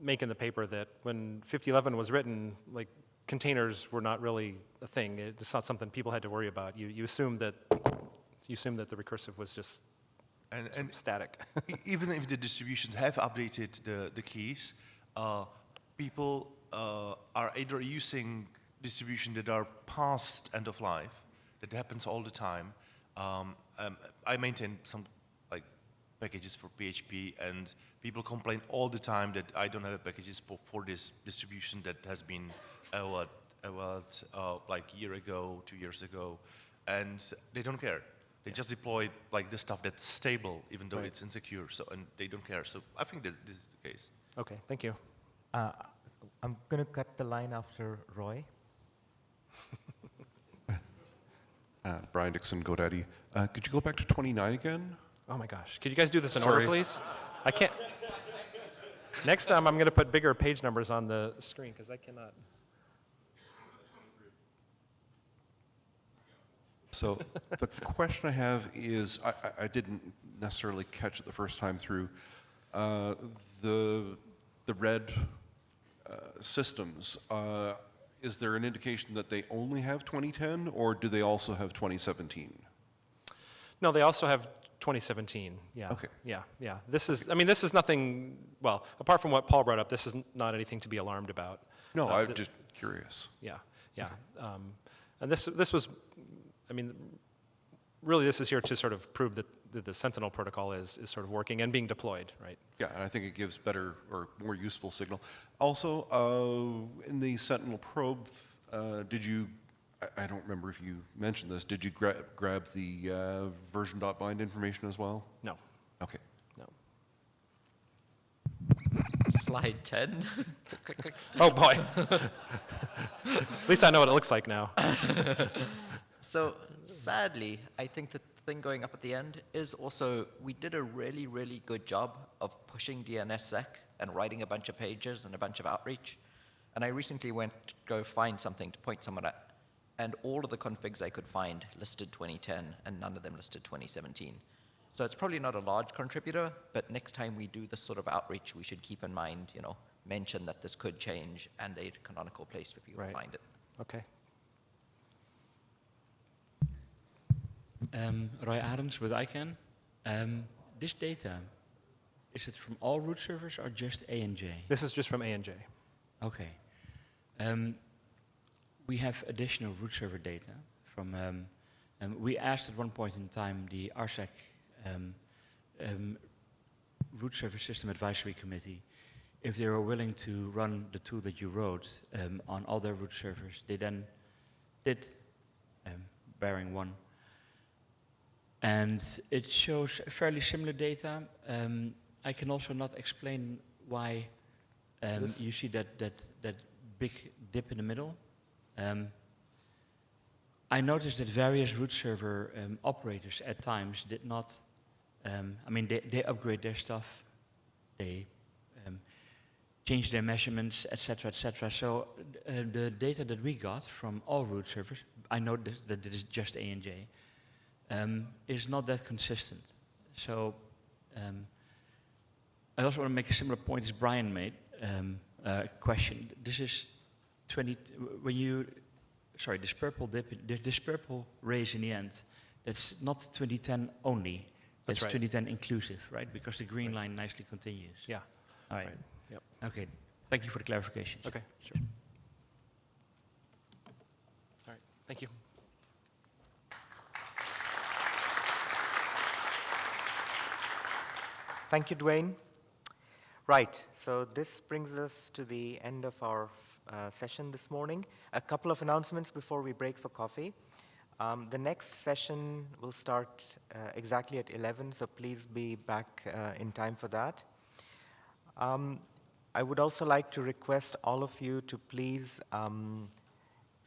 Speaker 8: make in the paper, that when 5011 was written, like, containers were not really a thing. It's not something people had to worry about. You assumed that the recursive was just and static.
Speaker 14: Even if the distributions have updated the keys, people are either using distributions that are past end of life. That happens all the time. I maintain some packages for PHP, and people complain all the time that I don't have packages for this distribution that has been like a year ago, 2 years ago, and they don't care. They just deploy like the stuff that's stable, even though it's insecure. So, and they don't care. So I think that this is the case.
Speaker 2: Okay, thank you. I'm going to cut the line after Roy.
Speaker 10: Brian Dixon, GoDaddy. Could you go back to 29 again?
Speaker 8: Oh my gosh. Could you guys do this in order, please? I can't. Next time I'm going to put bigger page numbers on the screen because I cannot.
Speaker 10: So the question I have is, I didn't necessarily catch it the first time through. The red systems, is there an indication that they only have 2010, or do they also have 2017?
Speaker 8: No, they also have 2017. Yeah.
Speaker 10: Okay.
Speaker 8: Yeah. This is nothing. Well, apart from what Paul brought up, this is not anything to be alarmed about.
Speaker 10: No, I'm just curious.
Speaker 8: Yeah. And this was. I mean, really, this is here to sort of prove that the Sentinel protocol is sort of working and being deployed, right?
Speaker 10: Yeah, and I think it gives better or more useful signal. Also, in the Sentinel probe, did you, I don't remember if you mentioned this, did you grab the version.bind information as well?
Speaker 8: No.
Speaker 10: Okay.
Speaker 8: No.
Speaker 7: Slide 10.
Speaker 8: Click, click. Oh, boy. At least I know what it looks like now.
Speaker 7: So sadly, I think the thing going up at the end is also we did a really, really good job of pushing DNSSEC and writing a bunch of pages and a bunch of outreach. And I recently went to go find something to point someone at, and all of the configs I could find listed 2010, and none of them listed 2017. So it's probably not a large contributor, but next time we do this sort of outreach, we should keep in mind, mention that this could change and a canonical place for people to find it.
Speaker 8: Okay.
Speaker 15: Roy Adams with ICANN. This data, is it from all root servers or just A and J?
Speaker 8: This is just from A and J.
Speaker 15: Okay. We have additional root server data from. We asked at one point in time the RSEC Root Server System Advisory Committee if they were willing to run the tool that you wrote on all their root servers. They then did, bearing one. And it shows fairly similar data. I can also not explain why you see that big dip in the middle. I noticed that various root server operators at times did not, they upgrade their stuff, they change their measurements, etc., etc. So the data that we got from all root servers, I know that it is just A and J, is not that consistent. So I also want to make a similar point as Brian made, question. This is 20, when you, sorry, this purple dip, this purple raise in the end, that's not 2010 only, that's
Speaker 8: right.
Speaker 15: 2010 inclusive, right? Because the green line nicely continues.
Speaker 8: Yeah.
Speaker 15: All right.
Speaker 8: Yep.
Speaker 15: Okay, thank you for the clarification.
Speaker 8: Okay, sure. All right, thank you.
Speaker 2: Thank you, Duane. Right, so this brings us to the end of our session this morning. A couple of announcements before we break for coffee. The next session will start exactly at 11, so please be back in time for that. I would also like to request all of you to please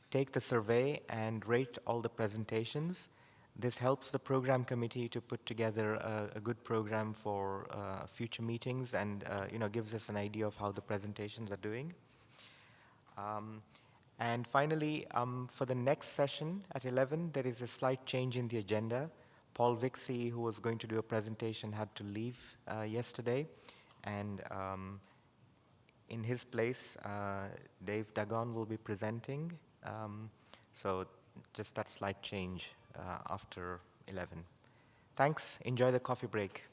Speaker 2: take the survey and rate all the presentations. This helps the program committee to put together a good program for future meetings and gives us an idea of how the presentations are doing. And finally, for the next session at 11, there is a slight change in the agenda. Paul Vixie, who was going to do a presentation, had to leave yesterday. And in his place, Dave Dagon will be presenting. So just that slight change after 11. Thanks. Enjoy the coffee break.